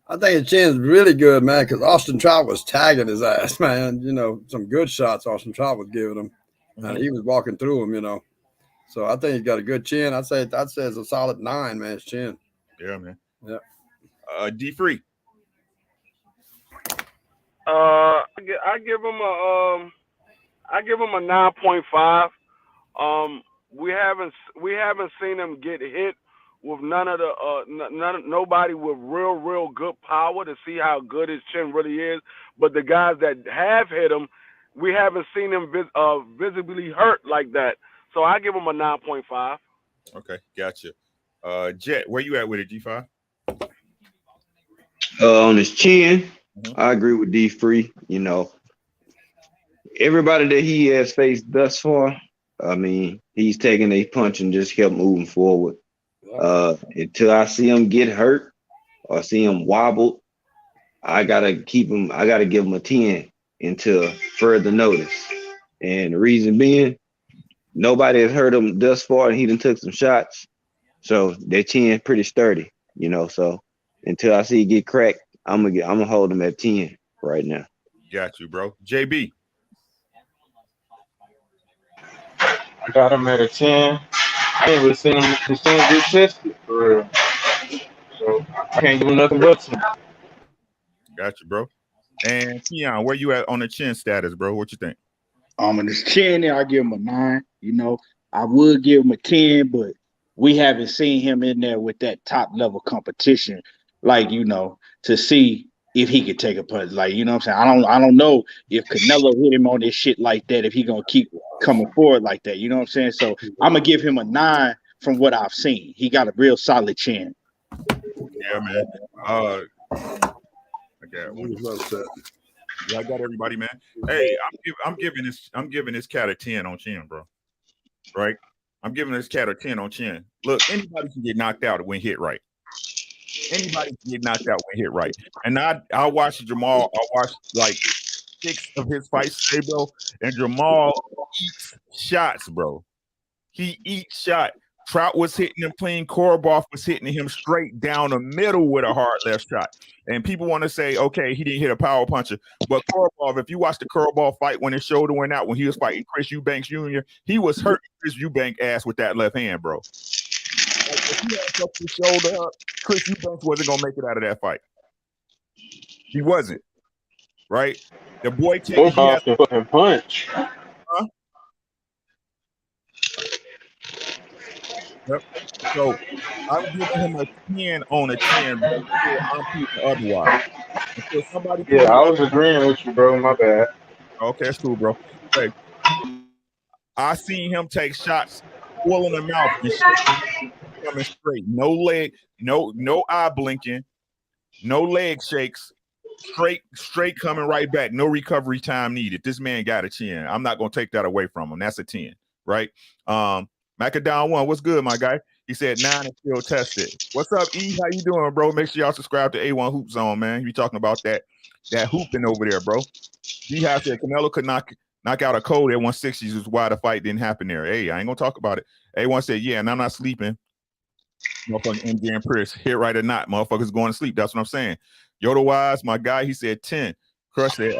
I think his chin's really good, man, because Austin Trout was tagging his ass, man. You know, some good shots Austin Trout was giving him. And he was walking through him, you know. So I think he's got a good chin. I'd say it's a solid 9, man, his chin. Yeah, man. Yeah. D Free. I give him a 9.5. We haven't seen him get hit with nobody with real good power to see how good his chin really is. But the guys that have hit him, we haven't seen him visibly hurt like that. So I give him a 9.5. Okay, gotcha. Jet, where you at with it, G5? On his chin, I agree with D Free. You know, everybody that he has faced thus far, I mean, he's taking a punch and just kept moving forward. Until I see him get hurt or see him wobble, I gotta give him a 10 until further notice. And the reason being, nobody has hurt him thus far, and he done took some shots. So that chin pretty sturdy, you know. So until I see it get cracked, I'm gonna hold him at 10 right now. Got you, bro. JB. I got him at a 10. I ain't really seen him get tested for real. So I can't give him nothing but 10. Got you, bro. And Keon, where you at on the chin status, bro? What you think? In his chin there, I give him a 9. You know, I would give him a 10, but we haven't seen him in there with that top level competition, like, you know, to see if he could take a punch. Like, you know what I'm saying? I don't know if Canelo hit him on this shit like that, if he gonna keep coming forward like that. You know what I'm saying? So I'm gonna give him a 9 from what I've seen. He got a real solid chin. Yeah, man. Okay, yeah, I got everybody, man. Hey, I'm giving this cat a 10 on chin, bro. Right? I'm giving this cat a 10 on chin. Look, anybody can get knocked out when hit right. Anybody can get knocked out when hit right. And I watched Jermall. I watched like 6 of his fights today, bro. And Jermall eats shots, bro. He eats shot. Trout was hitting him clean. Korobov was hitting him straight down the middle with a hard left shot. And people want to say, okay, he didn't hit a power puncher. But Korobov, if you watch the Korobov fight when his shoulder went out, when he was fighting Chris Eubank Jr., he was hurting Chris Eubank ass with that left hand, bro. Like, if he had fucked his shoulder up, Chris Eubank wasn't going to make it out of that fight. He wasn't. Right? The boy Both off the fucking punch. Huh? Yep. So I'm giving him a 10 on a 10, but I'm proving otherwise. Until somebody Yeah, I was agreeing with you, bro. My bad. Okay, that's cool, bro. Hey, I seen him take shots full in the mouth and shit coming straight. No leg, no eye blinking, no leg shakes. Straight coming right back. No recovery time needed. This man got a chin. I'm not gonna take that away from him. That's a 10, right? Macadon 1, what's good, my guy? He said 9 and still tested. What's up, E? How you doing, bro? Make sure y'all subscribe to A1 Hoop Zone, man. You talking about that hooping over there, bro. D-High said Canelo could knock out a code at 160s, is why the fight didn't happen there. Hey, I ain't gonna talk about it. A1 said, yeah, and I'm not sleeping. Motherfucking MJ and Chris, hit right or not, motherfuckers going to sleep. That's what I'm saying. Yoda Wise, my guy, he said 10. Crush said,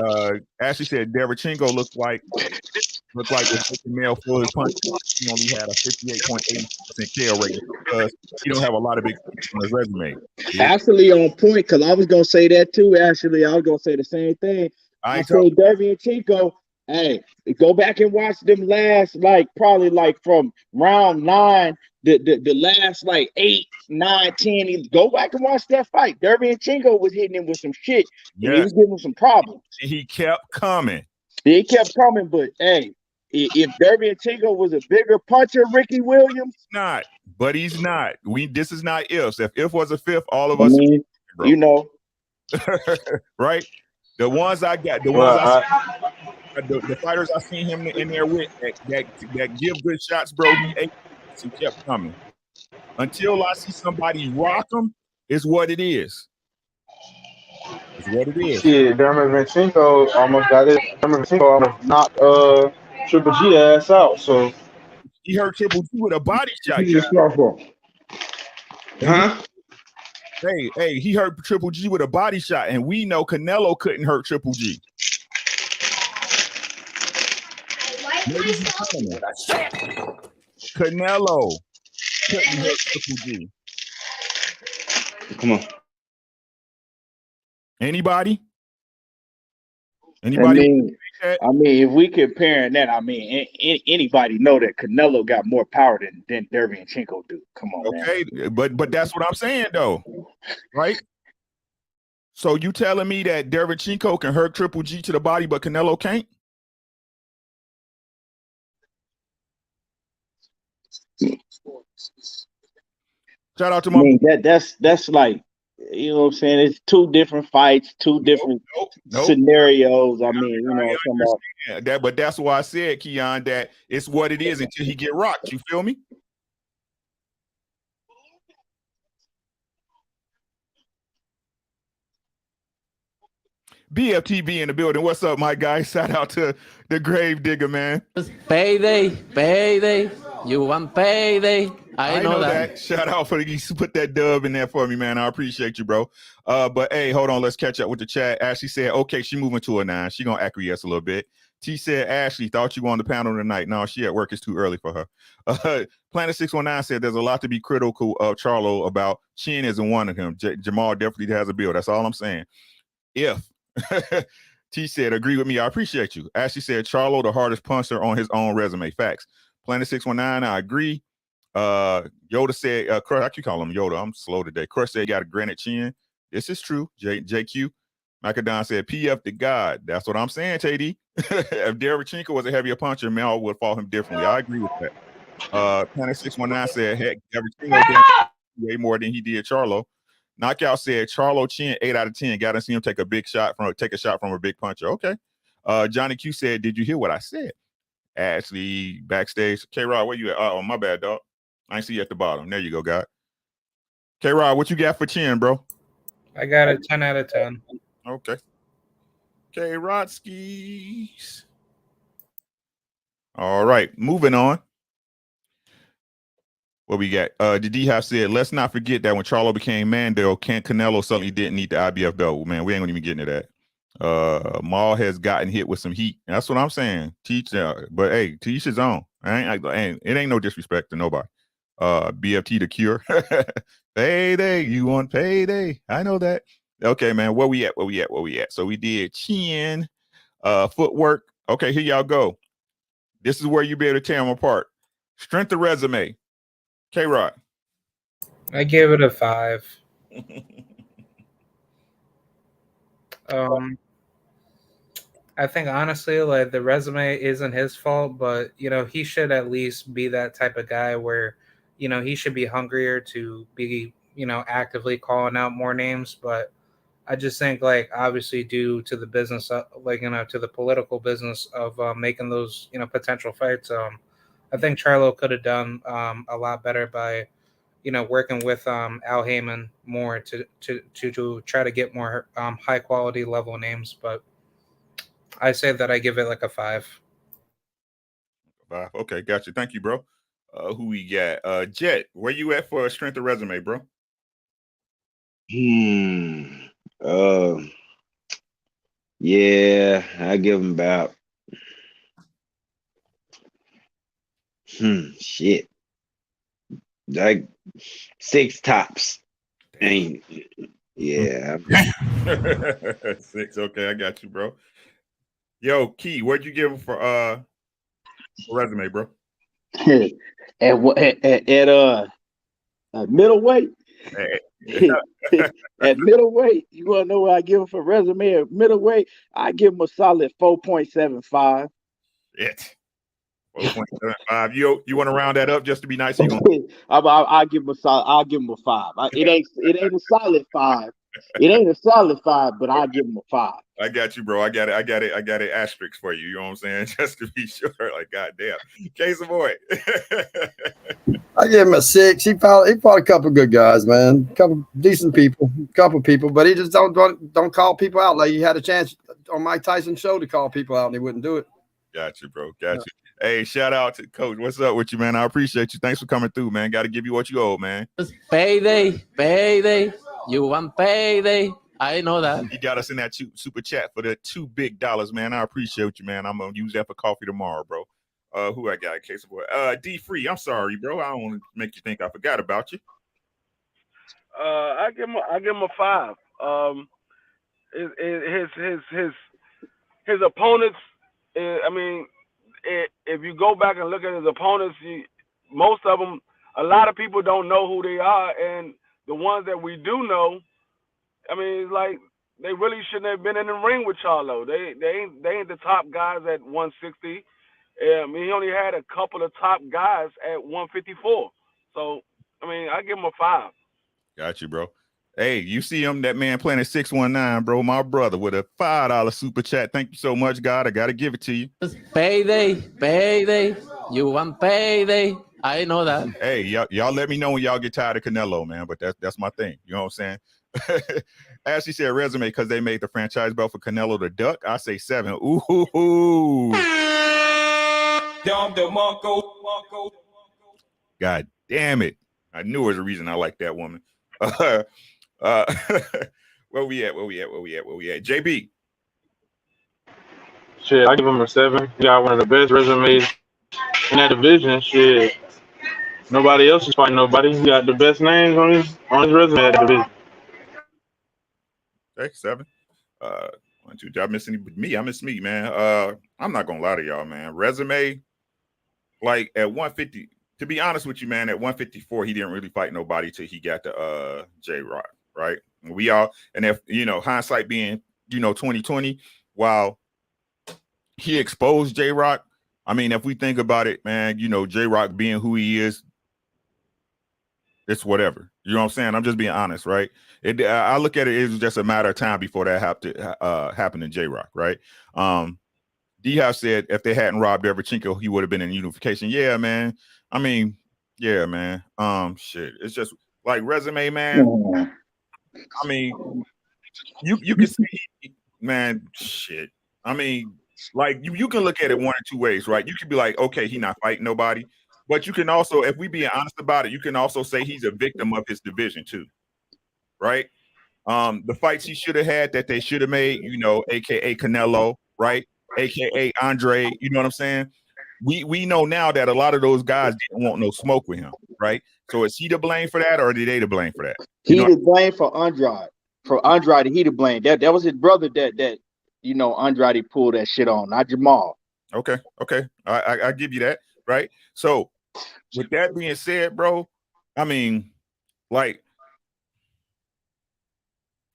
Ashley said Derevchenko looked like the male for his punch. He only had a 58.8% KO rate because he don't have a lot of big on his resume. Yeah. Actually on point, because I was gonna say that too. Actually, I was gonna say the same thing. I say Derevchenko, hey, go back and watch them last, probably from round 9. The last 8, 9, 10. Go back and watch that fight. Derevchenko was hitting him with some shit. And he was giving him some problems. He kept coming. He kept coming, but hey, if Derevchenko was a bigger puncher, Ricky Williams, not. But he's not. This is not ifs. If was a fifth, all of us, you know, right? The ones I got, the fighters I seen him in there with that give good shots, bro. He kept coming until I see somebody rock him. Is what it is. It's what it is. Yeah, Derevchenko almost got it. Derevchenko almost knocked Triple G ass out. So he hurt Triple G with a body shot. Huh? Hey, he hurt Triple G with a body shot, and we know Canelo couldn't hurt Triple G. Canelo couldn't hurt Triple G. Come on. Anybody? I mean, if we comparing that, anybody know that Canelo got more power than Derevchenko do. Come on, okay, man. But that's what I'm saying though, right? So you telling me that Derevchenko can hurt Triple G to the body, but Canelo can't? Shout out to my. That's like, you know what I'm saying? It's two different fights, two different scenarios. I mean, you know what I'm talking about. But that's why I said, Keon, that it's what it is until he get rocked. You feel me? BFTB in the building. What's up, my guy? Shout out to the Grave Digger, man. Payday. You want payday? I know that. Shout out for you put that dub in there for me, man. I appreciate you, bro. But hey, hold on. Let's catch up with the chat. Ashley said, okay, she moving to a 9. She gonna acquiesce a little bit. T said, Ashley, thought you were on the panel tonight. No, she at work. It's too early for her. Planet 619 said there's a lot to be critical of Charlo about. Chin isn't one of him. Jermall definitely has a build. That's all I'm saying. If T said, agree with me. I appreciate you. Ashley said, Charlo, the hardest puncher on his own resume. Facts. Planet 619, I agree. Yoda said, I keep calling him Yoda. I'm slow today. Crush said, got a granite chin. This is true. JQ. Macadon said, PF to God. That's what I'm saying, TD. If Derevchenko was a heavier puncher, Mel would fall him differently. I agree with that. Planet 619 said, heck, Derevchenko did way more than he did Charlo. Knockout said Charlo chin 8 out of 10. Got to see him take a shot from a big puncher. Okay. Johnny Q said, did you hear what I said? Ashley backstage. K-Rod, where you at? Oh, my bad, dog. I ain't see you at the bottom. There you go, God. K-Rod, what you got for chin, bro? I got a 10 out of 10. Okay. K-Rodskis. All right, moving on. What we got? The D-Hop said, let's not forget that when Charlo became Mando, Canelo suddenly didn't need the IBF belt. Man, we ain't gonna even get into that. Maul has gotten hit with some heat. That's what I'm saying. But hey, to each his own. It ain't no disrespect to nobody. BFT the cure. Payday, you want payday? I know that. Okay, man. Where we at? So we did chin, footwork. Okay, here y'all go. This is where you be able to tear them apart. Strength of resume. K-Rod. I gave it a 5. I think honestly, like, the resume isn't his fault, but he should at least be that type of guy where, he should be hungrier to be, actively calling out more names. But I just think, like, obviously due to the business, to the political business of making those, potential fights, I think Charlo could have done a lot better by, working with Al Heyman more to try to get more high quality level names. But I say that I give it like a 5. 5. Okay, gotcha. Thank you, bro. Who we got? Jet, where you at for a strength of resume, bro? Yeah, I give him about shit. Like 6 tops. Ain't yeah. 6. Okay, I got you, bro. Yo, Key, what'd you give him for resume, bro? At middleweight. At middleweight, you want to know what I give him for resume? At middleweight, I give him a solid 4.75. It 4.75. You want to round that up just to be nice? I'll give him a solid. I'll give him a 5. It ain't a solid 5. It ain't a solid 5, but I'll give him a 5. I got you, bro. I got it asterisk for you. You know what I'm saying? Just to be sure. Like, goddamn. Case of boy. I give him a 6. He fought a couple good guys, man. A couple decent people, but he just don't call people out. Like, he had a chance on Mike Tyson's show to call people out, and he wouldn't do it. Got you, bro. Got you. Hey, shout out to Coach. What's up with you, man? I appreciate you. Thanks for coming through, man. Got to give you what you owe, man. Payday. You want payday? I know that. You got us in that super chat for the $2 big, man. I appreciate you, man. I'm gonna use that for coffee tomorrow, bro. Who I got? A case of boy. D Free. I'm sorry, bro. I don't want to make you think I forgot about you. I give him a 5. His opponents. If you go back and look at his opponents, most of them, a lot of people don't know who they are, and the ones that we do know, it's like they really shouldn't have been in the ring with Charlo. They ain't the top guys at 160. He only had a couple of top guys at 154. So, I give him a 5. Got you, bro. Hey, you see him, that man playing at 619, bro, my brother, with a $5 super chat. Thank you so much, God. I got to give it to you. Payday. You want payday? I know that. Hey, y'all let me know when y'all get tired of Canelo, man, but that's my thing. You know what I'm saying? Ashley said resume because they made the franchise belt for Canelo to duck. I say 7. Ooh. God damn it. I knew there was a reason I like that woman. Where we at? JB. Shit, I give him a 7. He got one of the best resumes in that division. Shit. Nobody else is fighting nobody. He got the best names on his resume at the division. Okay, 7. 1, 2. Y'all miss me? I miss me, man. I'm not gonna lie to y'all, man. Resume, like at 150. To be honest with you, man, at 154, he didn't really fight nobody till he got to J-Rock, right? We all, and if hindsight being 2020, while he exposed J-Rock, if we think about it, man, J-Rock being who he is, it's whatever. You know what I'm saying? I'm just being honest, right? I look at it was just a matter of time before that happened in J-Rock, right? D-Hop said if they hadn't robbed Derevchenko, he would have been in unification. Yeah, man. I mean, yeah, man. Shit. It's just like resume, man. I mean, you can see, man, shit. I mean, like you can look at it one or two ways, right? You could be like, okay, he not fighting nobody. But you can also, if we being honest about it, you can also say he's a victim of his division too, right? The fights he should have had that they should have made, you know, aka Canelo, right? AKA Andre, you know what I'm saying? We know now that a lot of those guys didn't want no smoke with him, right? So is he to blame for that, or are they to blame for that? He to blame for Andrade. For Andrade, he to blame. That was his brother that you know Andrade pulled that shit on, not Jermall. Okay. I give you that, right? So with that being said, bro, I mean, like,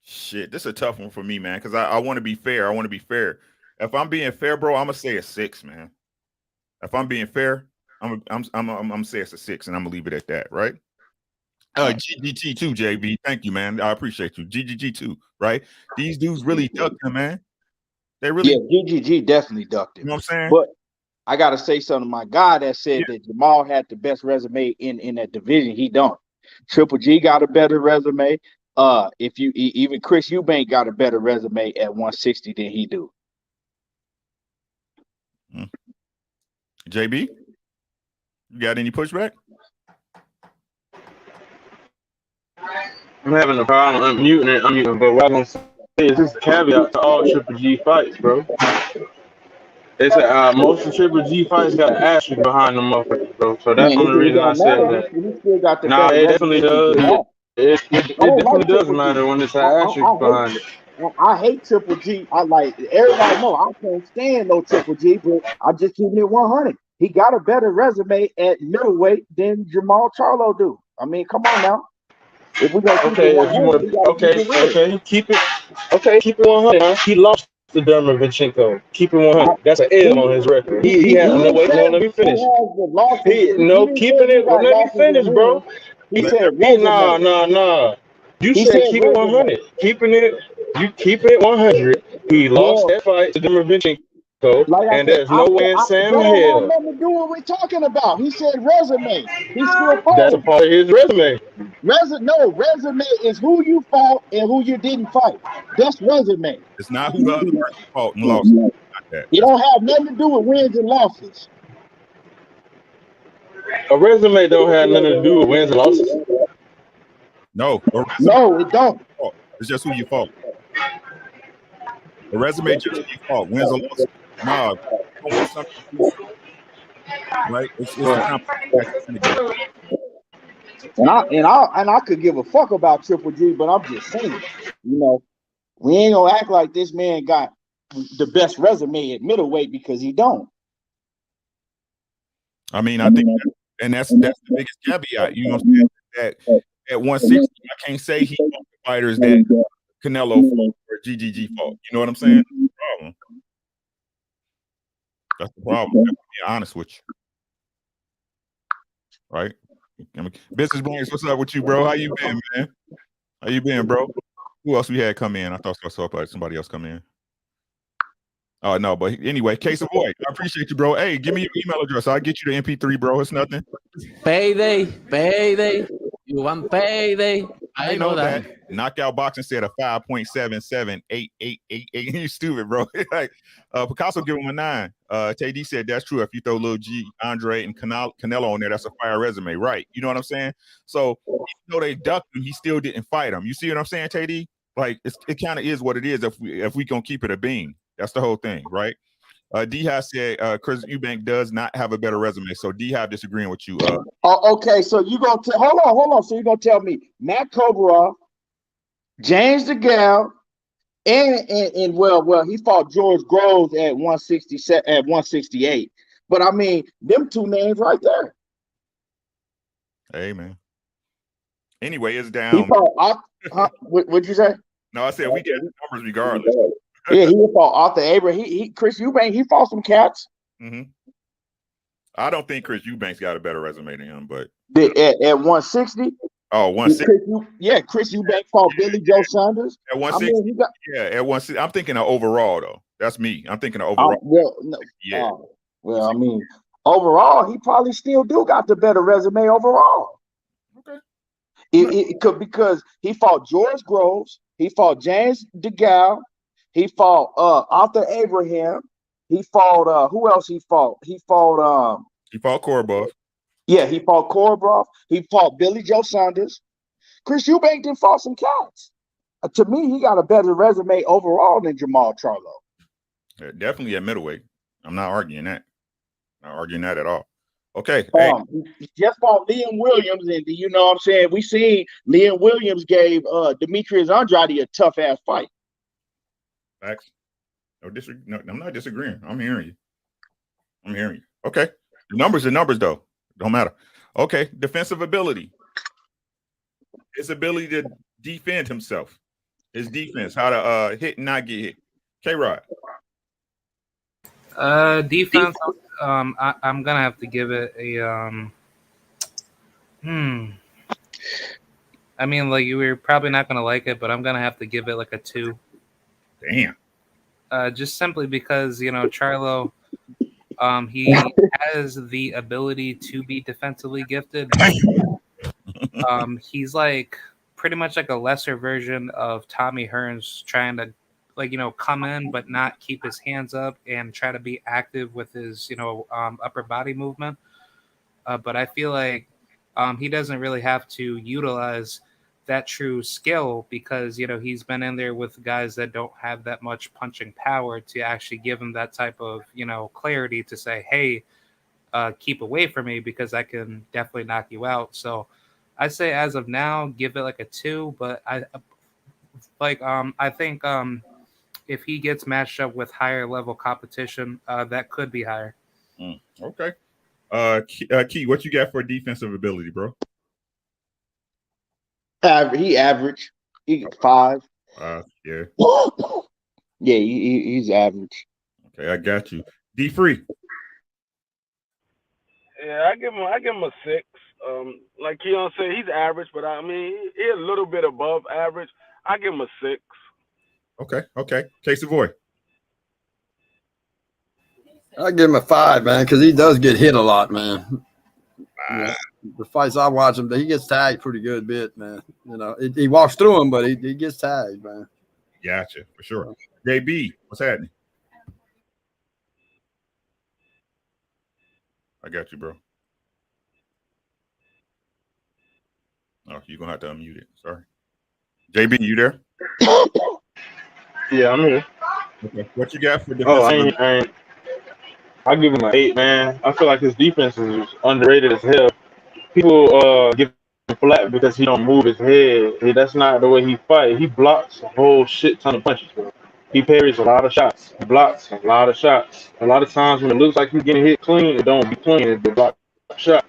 shit, this is a tough one for me, man, because I want to be fair. I want to be fair. If I'm being fair, bro, I'm gonna say a 6, man. If I'm being fair, I'm gonna say it's a 6, and I'm gonna leave it at that, right? GGT too, JB. Thank you, man. I appreciate you. GGG too, right? These dudes really ducked him, man. They really, GGG definitely ducked him. You know what I'm saying? But I gotta say something to my guy that said that Jermall had the best resume in that division. He don't. Triple G got a better resume. If you even Chris Eubank got a better resume at 160 than he do. JB, you got any pushback? I'm having a problem unmuting, but what I'm gonna say is this is a caveat to all Triple G fights, bro. They said most of the Triple G fights got an asterisk behind them, bro. So that's one of the reasons I said that. He still got the Nah, better it definitely does. It definitely does matter when it's an asterisk behind it. I hate Triple G. I like everybody know I can't stand no Triple G, but I'm just keeping it 100. He got a better resume at middleweight than Jermall Charlo do. I mean, come on now. If we got keep it 100. Huh? He lost to Derevchenko. Keep it 100. That's an L on his record. He had no wait. No, let me finish. Keeping it. Let me finish, bro. He said, nah. You said keep it 100. You keep it 100. He lost that fight to Derevchenko, and there's no way in Sam hell. Nothing to do with what we're talking about. He said resume. He still fought. That's a part of his resume. Resume is who you fought and who you didn't fight. That's resume. It's not who the other person fought and lost. Not that. It don't have nothing to do with wins and losses. A resume don't have nothing to do with wins and losses. No, it don't. It's just who you fought. The resume just who you fought. Wins or losses. Nah, right? It's and I could give a fuck about Triple G, but I'm just saying, you know, we ain't gonna act like this man got the best resume at middleweight because he don't. I mean, I think, that's the biggest caveat. You know what I'm saying? That at 160, I can't say he fought the fighters that Canelo fought or GGG fought. You know what I'm saying? That's the problem. That's the problem. To be honest with you, right? I mean, Business Brains, what's up with you, bro? How you been, man? How you been, bro? Who else we had come in? I thought I saw somebody else come in. Oh no, but anyway, Case Avoid. I appreciate you, bro. Hey, give me your email address. I'll get you the MP3, bro. It's nothing. Payday. You want payday? I know that. Knockout Boxing said a 5.778888. You stupid, bro. Like Picasso give him a 9. TD said that's true. If you throw Lil G, Andre, and Canelo on there, that's a fire resume, right? You know what I'm saying? So even though they ducked him, he still didn't fight him. You see what I'm saying, TD? Like it kind of is what it is if we gonna keep it a bean. That's the whole thing, right? D-Hop said Chris Eubank does not have a better resume. So D-Hop disagreeing with you. Okay, so you gonna hold on. So you're gonna tell me Matt Kobarov, James DeGale, and well, he fought George Groves at 167 at 168. But I mean, them two names right there. Hey man. Anyway, it's down. He fought, what'd you say? No, I said we get numbers regardless. Yeah, he fought Arthur Abraham. Chris Eubank, he fought some cats. Mm-hmm. I don't think Chris Eubank's got a better resume than him, but at 160. Oh, 160. Chris Eubank fought Billy Joe Saunders. At I 160. mean, he got. Yeah, at 160. I'm thinking of overall though. That's me. I'm thinking of overall. Well, I mean, overall, he probably still do got the better resume overall. Okay. It could because he fought George Groves, he fought James DeGale, he fought Arthur Abraham, he fought who else he fought? He fought Korobov. Yeah, he fought Korobov, he fought Billy Joe Saunders. Chris Eubank did fought some cats. To me, he got a better resume overall than Jermall Charlo. Yeah, definitely at middleweight. I'm not arguing that. Not arguing that at all. Okay. He just fought Liam Williams, and you know what I'm saying? We seen Liam Williams gave Demetrius Andrade a tough ass fight. Facts. No, I'm not disagreeing. I'm hearing you. Okay. The numbers are numbers, though. Don't matter. Okay. Defensive ability. His ability to defend himself. His defense, how to hit and not get hit. K-Rod. Defense. I'm gonna have to give it a I mean, like, you were probably not gonna like it, but I'm gonna have to give it like a 2. Damn. Just simply because, you know, Charlo, he has the ability to be defensively gifted. He's like pretty much like a lesser version of Tommy Hearns, trying to, like, you know, come in but not keep his hands up and try to be active with his, you know, upper body movement. But I feel like he doesn't really have to utilize that true skill because, you know, he's been in there with guys that don't have that much punching power to actually give him that type of, you know, clarity to say, hey, keep away from me because I can definitely knock you out. So I say as of now, give it like a 2, but I think if he gets matched up with higher level competition, that could be higher. Okay. Key, what you got for defensive ability, bro? He average. He got 5. Yeah. Yeah, he's average. Okay, I got you. D-Free. Yeah, I give him a 6. Like Keon said, he's average, but I mean he's a little bit above average. I give him a 6. Okay. K Savoy. I give him a 5, man, because he does get hit a lot, man. Yeah, the fights I watch him, he gets tagged pretty good bit, man. You know, he walks through him, but he gets tagged, man. Gotcha, for sure. JB, what's happening? I got you, bro. Oh, you're gonna have to unmute it. Sorry. JB, you there? Yeah, I'm here. Okay. What you got for defense? I give him an 8, man. I feel like his defense is underrated as hell. People give him flat because he don't move his head. That's not the way he fight. He blocks a whole shit ton of punches, bro. He parries a lot of shots. He blocks a lot of shots. A lot of times when it looks like he's getting hit clean, it don't be clean. It's the block shot.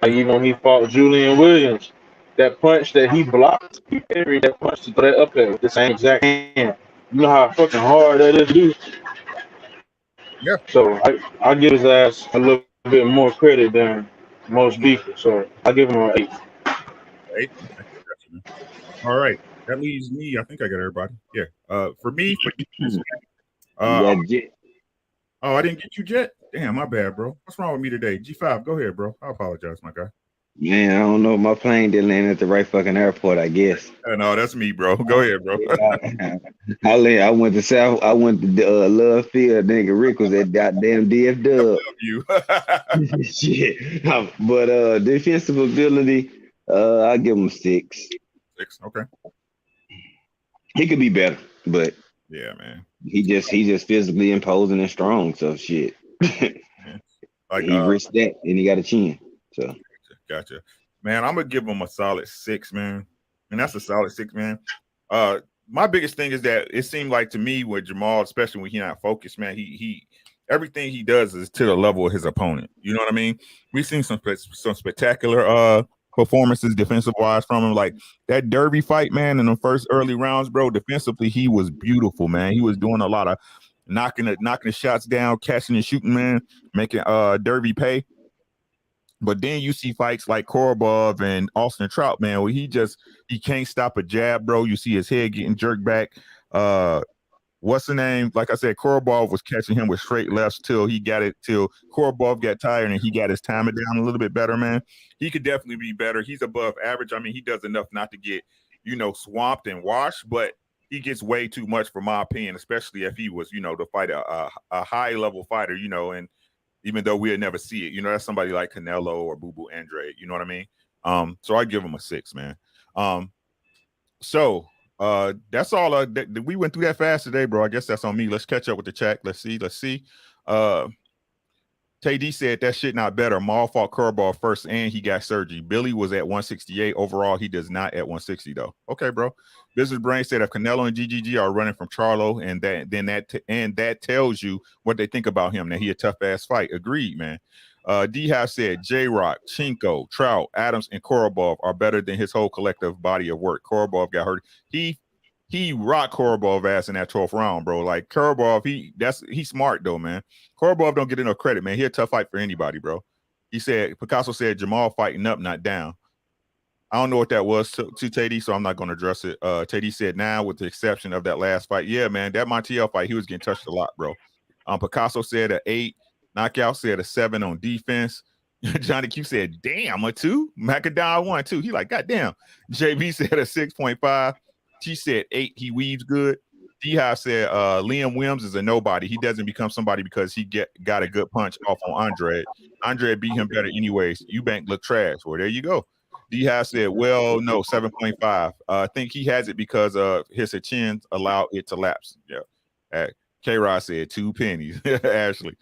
Like even when he fought Julian Williams, that punch that he blocked, he parried that punch to throw that up there with the same exact hand. You know how fucking hard that is to do? Yeah. So I give his ass a little bit more credit than most people. So I give him an 8. 8. All right. That leaves me. I think I got everybody. Yeah. For me, I didn't get you, Jet. Damn, my bad, bro. What's wrong with me today? G5, go ahead, bro. I apologize, my guy. Man, I don't know. My plane didn't land at the right fucking airport, I guess. No, that's me, bro. Go ahead, bro. I went to South. I went to Love Field. Nigga Rick was at goddamn DF Dub. You. Shit. But defensive ability, I give him 6. 6. Okay. He could be better, but yeah, man. He just physically imposing and strong. So shit. Like he risked that, and he got a chin. So. Gotcha. Man, I'm gonna give him a solid 6, man. And that's a solid 6, man. My biggest thing is that it seemed like to me with Jermall, especially when he's not focused, man, he everything he does is to the level of his opponent. You know what I mean? We've seen some spectacular performances defensive wise from him. Like that Derby fight, man, in the first early rounds, bro. Defensively, he was beautiful, man. He was doing a lot of knocking the shots down, catching and shooting, man, making Derby pay. But then you see fights like Korobov and Austin Trout, man, where he can't stop a jab, bro. You see his head getting jerked back. What's the name? Like I said, Korobov was catching him with straight lefts till Korobov got tired and he got his timing down a little bit better, man. He could definitely be better. He's above average. I mean, he does enough not to get, swamped and washed, but he gets way too much for my opinion, especially if he was, to fight a high level fighter, and even though we'll never see it, that's somebody like Canelo or Boo Boo Andrade, you know what I mean? So I give him a 6, man. That's all. We went through that fast today, bro. I guess that's on me. Let's catch up with the chat. Let's see. KD said that shit not better. Maul fought Korobov first, and he got surgery. Billy was at 168 overall. He does not at 160 though. Okay, bro. Business Brain said if Canelo and GGG are running from Charlo, and that tells you what they think about him. That he a tough ass fight. Agreed, man. D-Hive said J-Rock, Chinko, Trout, Adams, and Korobov are better than his whole collective body of work. Korobov got hurt. He rocked Korobov ass in that 12th round, bro. Like Korobov, he's smart though, man. Korobov don't get enough credit, man. He a tough fight for anybody, bro. Picasso said Jermall fighting up, not down. I don't know what that was to Teddy, so I'm not going to address it. Teddy said now, with the exception of that last fight. Yeah, man, that Montiel fight, he was getting touched a lot, bro. Picasso said an 8. Knockout said a 7 on defense. Johnny Q said, damn, a 2. Macadon 1, 2. He like, goddamn. JB said a 6.5. She said 8. He weaves good. D-Hive said Liam Williams is a nobody. He doesn't become somebody because he got a good punch off on Andre. Andre beat him better anyways. Eubank look trash. Well, there you go. D-Hive said, well, no, 7.5. I think he has it because his chin allowed it to lapse. Yeah. K-Rod said 2 pennies. Ashley.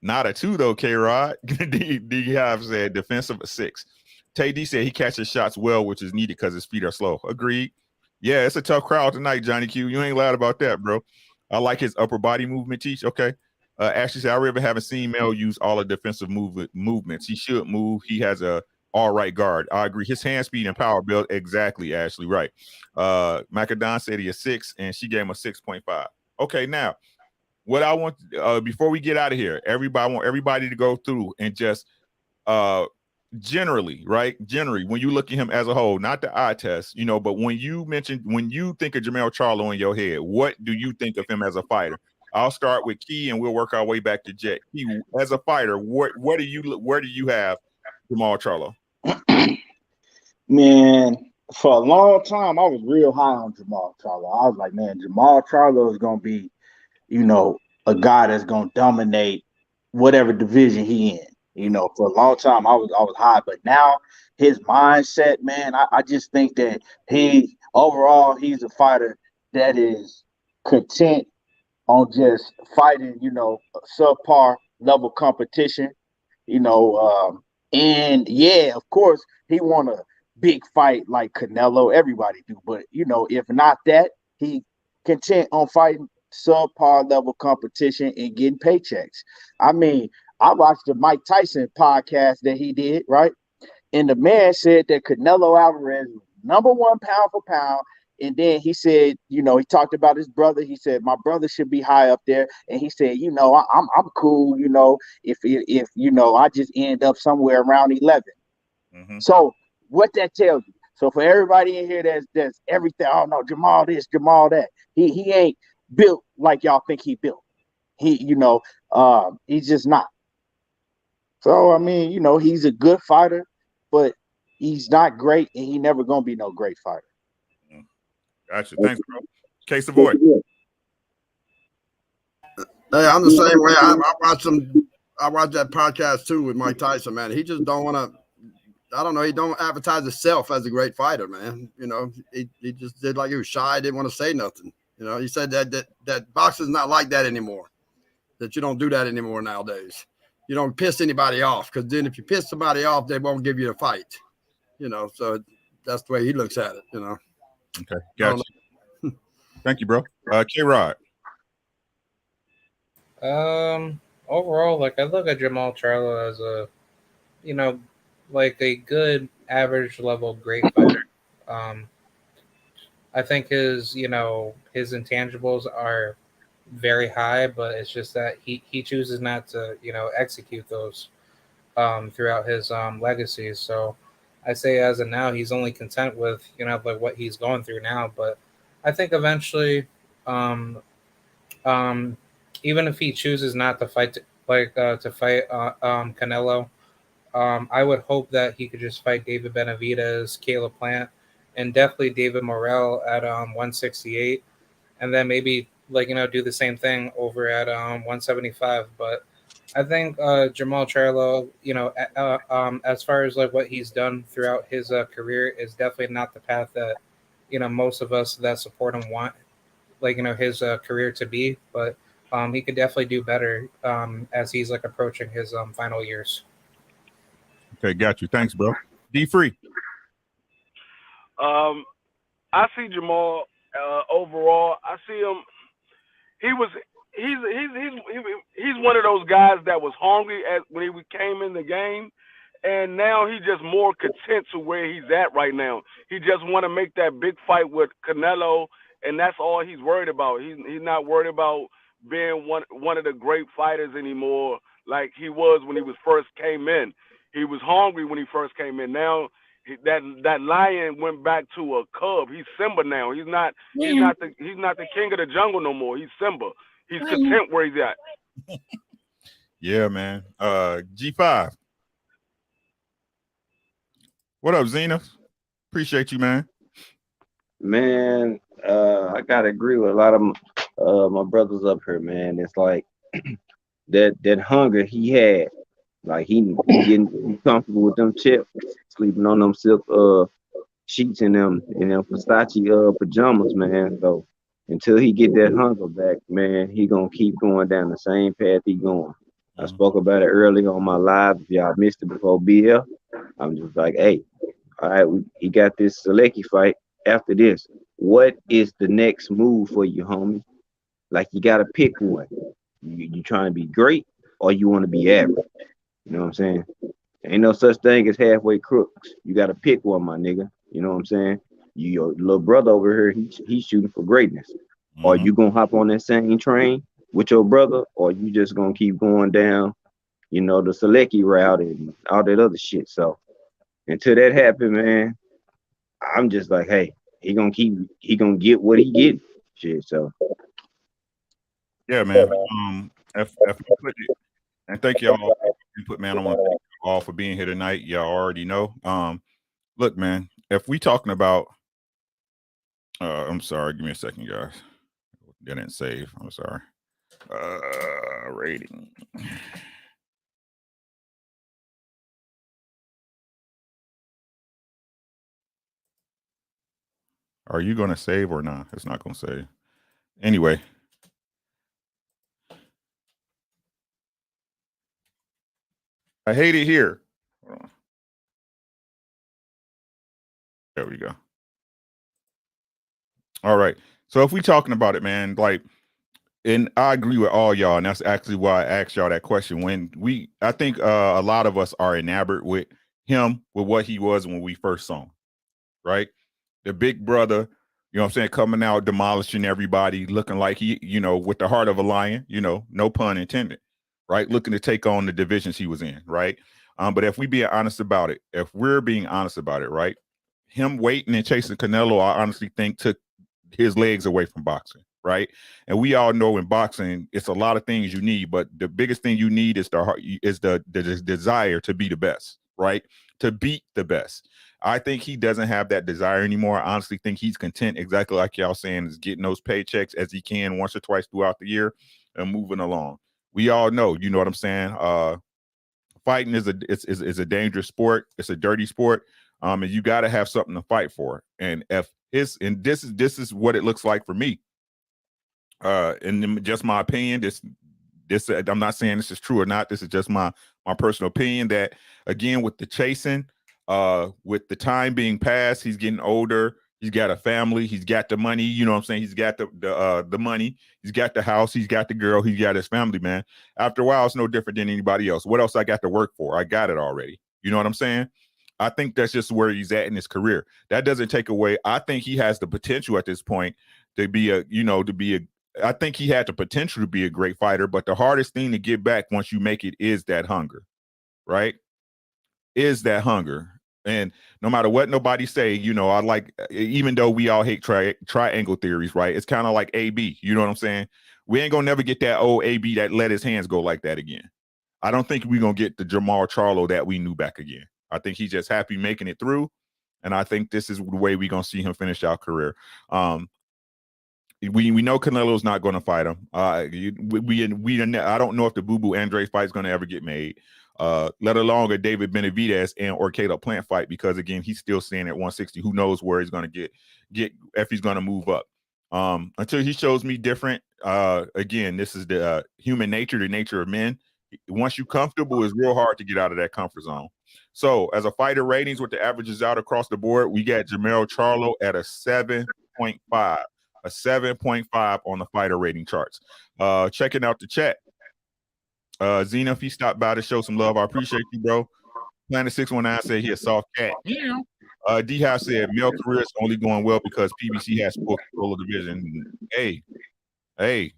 Not a 2 though, K-Rod. D-Hive said defensive a 6. Tay D said he catches shots well, which is needed because his feet are slow. Agreed. Yeah, it's a tough crowd tonight, Johnny Q. You ain't loud about that, bro. I like his upper body movement, Teach. Okay. Ashley said, I really haven't seen Mel use all the defensive movements. He should move. He has a all right guard. I agree. His hand speed and power build. Exactly, Ashley. Right. Macadon said he a 6, and she gave him a 6.5. Okay, now, what I want before we get out of here, I want everybody to go through and just generally, when you look at him as a whole, not the eye test, but when you think of Jermall Charlo in your head, what do you think of him as a fighter? I'll start with Key and we'll work our way back to Jet. Key, as a fighter, where do you have Jermall Charlo? Man, for a long time, I was real high on Jermall Charlo. I was like, man, Jermall Charlo is going to be, a guy that's going to dominate whatever division he in. For a long time, I was high, but now his mindset, man, I just think that he's a fighter that is content on just fighting, subpar level competition, and yeah, of course, he want a big fight like Canelo, everybody do, but if not that, he content on fighting subpar level competition and getting paychecks. I mean, I watched the Mike Tyson podcast that he did, right? And the man said that Canelo Alvarez was number 1 pound for pound. And then he said, he talked about his brother. He said, my brother should be high up there. And he said, I'm cool, if I just end up somewhere around 11. Mm-hmm. So what that tells you. So for everybody in here that's everything, oh no, Jermall this, Jermall that. He ain't built like y'all think he built. He's just not. So, I mean, he's a good fighter, but he's not great, and he never going to be no great fighter. Gotcha. Thanks, bro. Case Savoy. Hey, I'm the same way. I watched that podcast, too, with Mike Tyson, man. He just don't want to, I don't know, he don't advertise himself as a great fighter, man. He just did like he was shy, didn't want to say nothing. He said that boxing's not like that anymore, that you don't do that anymore nowadays. You don't piss anybody off, because then if you piss somebody off, they won't give you a fight. So that's the way he looks at it. Okay, gotcha. Thank you, bro. K-Rod. Overall, I look at Jermall Charlo as a, a good average level great fighter. I think his intangibles are very high, but it's just that he chooses not to, execute those. throughout his legacy. So I say as of now, he's only content with like what he's going through now. But I think eventually, um, um, even if he chooses not to fight, to fight Canelo, I would hope that he could just fight David Benavidez, Caleb Plant, and definitely David Morrell at 168, and then maybe do the same thing over at 175. But I think Jermall Charlo, as far as like what he's done throughout his career, is definitely not the path that most of us that support him want his career to be. But he could definitely do better as he's like approaching his final years. Okay, got you. Thanks, bro. D Free. I see Jermall overall. I see him. He's one of those guys that was hungry when he came in the game, and now he's just more content to where he's at right now. He just want to make that big fight with Canelo, and that's all he's worried about. He's not worried about being one of the great fighters anymore like he was when he was first came in. He was hungry when he first came in. Now that lion went back to a cub. He's Simba now. He's not the king of the jungle no more. He's Simba. He's content where he's at. Yeah, man. G5. What up, Zena? Appreciate you, man. Man, I gotta agree with a lot of my brothers up here, man. It's like that hunger he had. Like he getting comfortable with them chips, sleeping on them silk sheets in them Versace pajamas, man. So until he get that hunger back, man, he gonna keep going down the same path he going. I spoke about it earlier on my live. If y'all missed it before BL, I'm just like, hey, all right, he got this Selecki fight. After this, what is the next move for you, homie? Like you gotta pick one. You trying to be great or you want to be average? You know what I'm saying? Ain't no such thing as halfway crooks. You got to pick one, my nigga. You know what I'm saying? Your little brother over here, he's shooting for greatness. Are you gonna hop on that same train with your brother, or you just gonna keep going down, the Selecki route and all that other shit? So until that happen, man, I'm just like, hey, he gonna get what he get. Shit. So yeah, man. If you put it, and thank y'all for input, man. I want to thank you all for being here tonight. Y'all already know. Look, man, if we talking about I'm sorry, give me a second, guys. Didn't save. I'm sorry. Rating. Are you gonna save or not? It's not gonna save. Anyway. I hate it here. Hold on. There we go. All right. So if we talking about it, man, like, and I agree with all y'all, and that's actually why I asked y'all that question. I think a lot of us are enamored with him, with what he was when we first saw him, right? The big brother, you know what I'm saying, coming out, demolishing everybody, looking like he, with the heart of a lion, no pun intended, right? Looking to take on the divisions he was in, right? But if we're being honest about it, right? Him waiting and chasing Canelo, I honestly think took his legs away from boxing, right? And we all know in boxing, it's a lot of things you need, but the biggest thing you need is the desire to be the best, right? To beat the best. I think he doesn't have that desire anymore. I honestly think he's content, exactly like y'all saying, is getting those paychecks as he can once or twice throughout the year and moving along. We all know, you know what I'm saying? Fighting is a dangerous sport. It's a dirty sport. And you got to have something to fight for. And this is what it looks like for me. And just my opinion, this I'm not saying this is true or not. This is just my personal opinion that, again, with the chasing, with the time being passed, he's getting older. He's got a family. He's got the money. You know what I'm saying? He's got the money. He's got the house. He's got the girl. He's got his family, man. After a while, it's no different than anybody else. What else I got to work for? I got it already. You know what I'm saying? I think that's just where he's at in his career. That doesn't take away. I think he has the potential at this point to be I think he had the potential to be a great fighter, but the hardest thing to get back once you make it is that hunger. right, is that hunger. And no matter what nobody say, you know, I like, even though we all hate triangle theories, right? It's kind of like AB. You know what I'm saying? We ain't gonna never get that old AB that let his hands go like that again. I don't think we're gonna get the Jermall Charlo that we knew back again. I think he's just happy making it through, and I think this is the way we're gonna see him finish our career. We know Canelo's not going to fight him. I don't know if the Boo Boo Andre fight is going to ever get made. Let alone a David Benavidez and or Caleb Plant fight, because again, he's still staying at 160. Who knows where he's going to get if he's going to move up. Until he shows me different. Again, this is the human nature, the nature of men. Once you're comfortable, it's real hard to get out of that comfort zone. So as a fighter ratings with the averages out across the board, we got Jermall Charlo at a 7.5. A 7.5 on the fighter rating charts. Checking out the chat. Xena, if he stopped by to show some love, I appreciate you, bro. Planet 619 said he a soft cat. Yeah. D-House said male career is only going well because PBC has full control of the division. Hey, hey,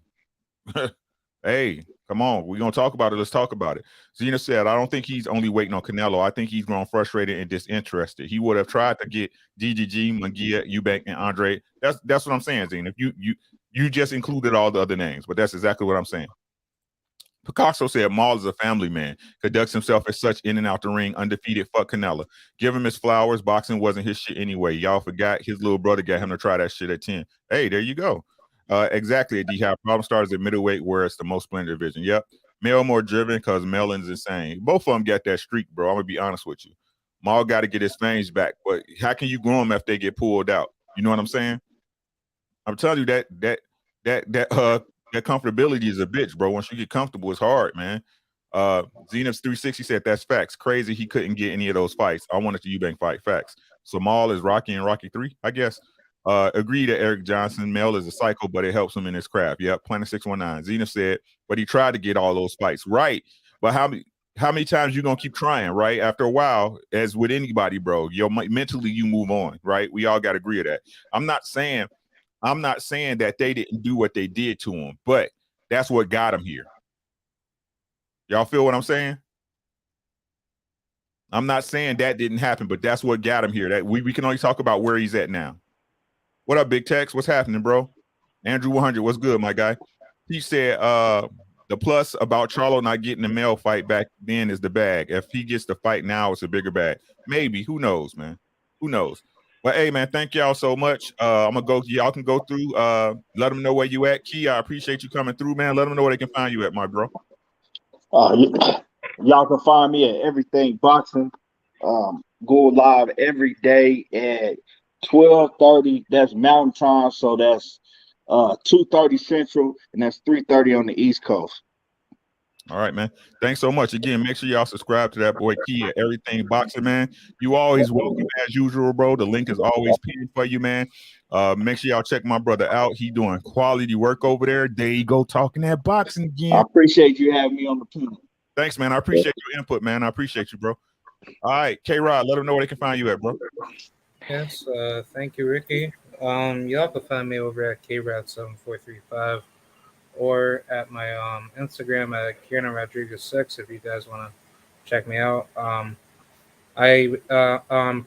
come on. We're going to talk about it. Let's talk about it. Xena said, I don't think he's only waiting on Canelo. I think he's grown frustrated and disinterested. He would have tried to get DGG, Munguia, Eubank, and Andre. That's what I'm saying, Xena. If you just included all the other names, but that's exactly what I'm saying. Picasso said Maul is a family man, conducts himself as such in and out the ring, undefeated, fuck Canelo. Give him his flowers. Boxing wasn't his shit anyway. Y'all forgot his little brother got him to try that shit at 10. Hey, there you go. Exactly. D-Hop problem starts at middleweight, where it's the most splendid division. Yep. Mel more driven because Melon's insane. Both of them got that streak, bro. I'm gonna be honest with you. Maul got to get his fangs back, but how can you grow them if they get pulled out? You know what I'm saying? I'm telling you that comfortability is a bitch, bro. Once you get comfortable, it's hard, man. Zenith's 360 said that's facts. Crazy he couldn't get any of those fights. I wanted the Eubank fight. Facts. So Maul is Rocky and Rocky 3, I guess. Agree to Eric Johnson. Mel is a psycho, but it helps him in his craft. Yep. Planet 619. Zenith said, but he tried to get all those fights. Right. But how many times you gonna keep trying, right? After a while, as with anybody, bro, mentally you move on, right? We all got to agree to that. I'm not saying that they didn't do what they did to him, but that's what got him here. Y'all feel what I'm saying? I'm not saying that didn't happen, but that's what got him here. That we can only talk about where he's at now. What up, Big Tex? What's happening, bro? Andrew 100, what's good, my guy? He said the plus about Charlo not getting the male fight back then is the bag. If he gets the fight now, it's a bigger bag. Maybe. Who knows, man? Who knows? But hey, man, thank y'all so much. I'm gonna go. Y'all can go through. Let them know where you at. Key, I appreciate you coming through, man. Let them know where they can find you at, my bro. Y'all can find me at Everything Boxing. Go live every day at 12:30. That's Mountain Time, so that's 2:30 Central, and that's 3:30 on the East Coast. All right, man. Thanks so much. Again, make sure y'all subscribe to that boy Key at Everything Boxing, man. You always welcome as usual, bro. The link is always pinned for you, man. Make sure y'all check my brother out. He doing quality work over there. There you go, talking that boxing again. I appreciate you having me on the panel. Thanks, man. I appreciate your input, man. I appreciate you, bro. All right, K-Rod, let them know where they can find you at, bro. Yes, thank you, Ricky. Y'all can find me over at KRAD7435 or at my Instagram at Kieran Rodriguez 6 if you guys want to check me out. I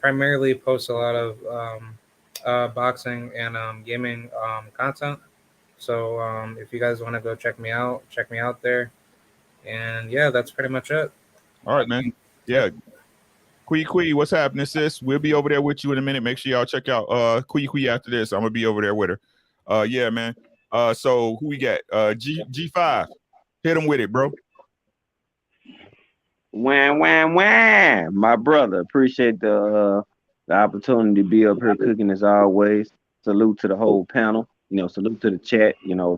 primarily post a lot of boxing and gaming content. So if you guys want to go check me out there. And yeah, that's pretty much it. All right, man. Yeah. Quee, what's happening, sis? We'll be over there with you in a minute. Make sure y'all check out Quee after this. I'm gonna be over there with her. Yeah, man. So who we got? G5. Hit him with it, bro. Wham. My brother. Appreciate the opportunity to be up here cooking as always. Salute to the whole panel. Salute to the chat.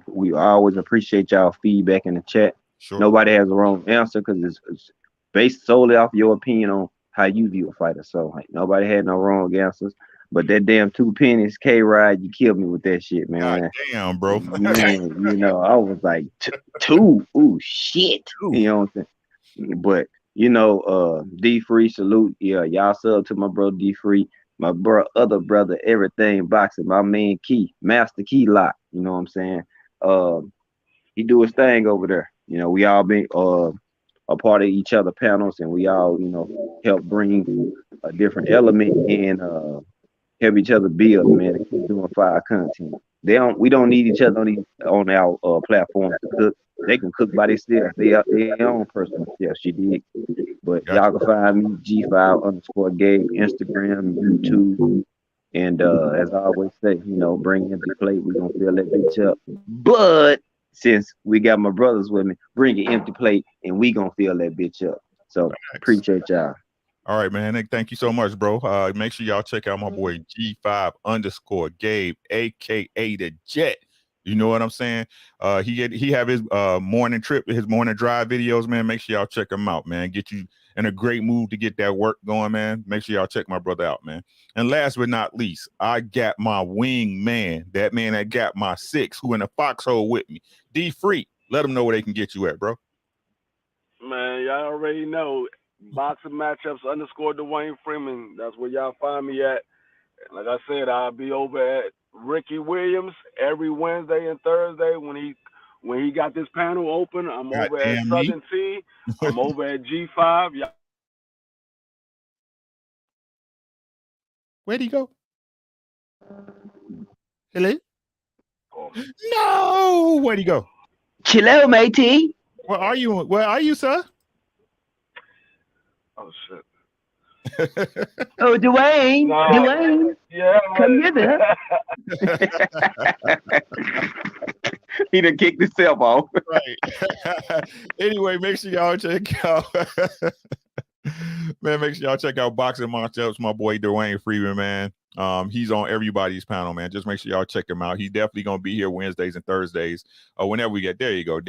We always appreciate y'all feedback in the chat. Sure. Nobody has a wrong answer because it's based solely off your opinion on how you view a fighter. So nobody had no wrong answers. But that damn 2 pennies, K-Ride, you killed me with that shit, man. God damn, bro. Man, I was like, two. Ooh, shit. You know what I'm saying? But, D-Free, salute. Yeah, y'all sub to my bro D-Free. My other brother, Everything Boxing. My man Key, Master Key Lock. You know what I'm saying? He do his thing over there. We all been a part of each other panels, and we all, help bring a different element and help each other build, man, and keep doing fire content. We don't need each other on our platforms to cook. They can cook by themselves. They are their own personal chefs. You dig? But y'all can find me G5_Gabe, Instagram, YouTube, and as I always say, bring empty plate. We gonna fill that bitch up. But since we got my brothers with me, bring an empty plate, and we gonna fill that bitch up. So appreciate y'all. All right, man. Thank you so much, bro. Make sure y'all check out my boy G5_Gabe, aka the Jet. You know what I'm saying? He have his morning trip, his morning drive videos, man. Make sure y'all check him out, man. Get you in a great mood to get that work going, man. Make sure y'all check my brother out, man. And last but not least, I got my wing man, that man that got my 6, who in the foxhole with me. D Free. Let them know where they can get you at, bro. Man, y'all already know. Boxing matchups _Dwayne Freeman. That's where y'all find me at. And like I said, I'll be over at Ricky Williams every Wednesday and Thursday when he got this panel open. I'm over at Southern T. I'm over at G5. Y'all. Where'd he go? Hello? No, where'd he go? Hello, matey. Where are you, sir? Oh shit. Oh, Dwayne. No. Dwayne. Yeah. Come here. He done kicked himself off. Right. Anyway, make sure y'all check out man, make sure y'all check out Boxing Matchups, my boy Dwayne Freeman, man. He's on everybody's panel, man. Just make sure y'all check him out. He's definitely gonna be here Wednesdays and Thursdays. Whenever we get there you go.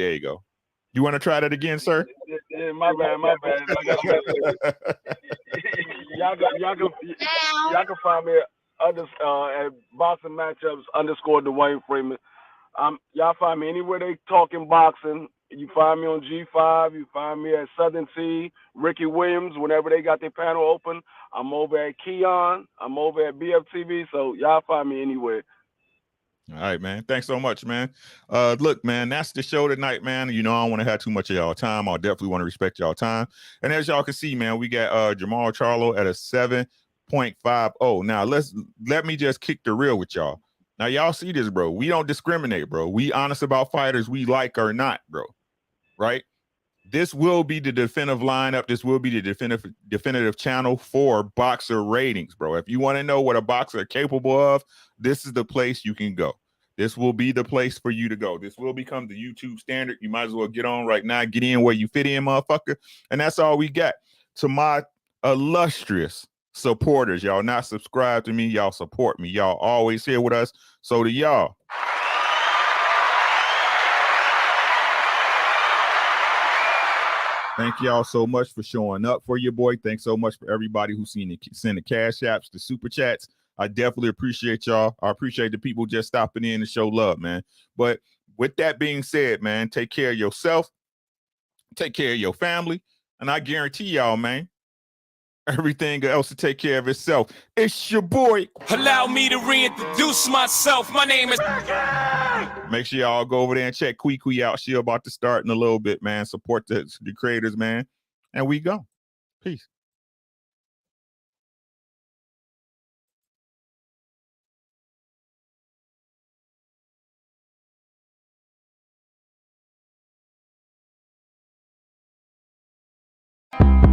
You want to try that again, sir? Yeah, my bad. Like I said, y'all can find me at Boxing Matchups _Dwayne Freeman. Y'all find me anywhere they talking boxing. You find me on G5. You find me at Southern T. Ricky Williams. Whenever they got their panel open, I'm over at Keon. I'm over at BFTV. So y'all find me anywhere. All right, man. Thanks so much, man. Look, man, that's the show tonight, man. I don't want to have too much of y'all time. I definitely want to respect y'all time. And as y'all can see, man, we got Jermall Charlo at a 7.50. Now let me just kick the reel with y'all. Now y'all see this, bro. We don't discriminate, bro. We honest about fighters we like or not, bro. Right? This will be the definitive lineup. This will be the definitive channel for boxer ratings, bro. If you want to know what a boxer is capable of, this is the place you can go. This will be the place for you to go. This will become the YouTube standard. You might as well get on right now. Get in where you fit in, motherfucker. And that's all we got. To my illustrious supporters, y'all not subscribe to me. Y'all support me. Y'all always here with us. So to y'all, thank y'all so much for showing up for your boy. Thanks so much for everybody who sent the cash apps, the super chats. I definitely appreciate y'all. I appreciate the people just stopping in to show love, man. But with that being said, man, take care of yourself, take care of your family, and I guarantee y'all, man, everything else to take care of itself. It's your boy. Allow me to reintroduce myself. My name is. Make sure y'all go over there and check Kwee out. She about to start in a little bit, man. Support the creators, man. And we go. Peace. You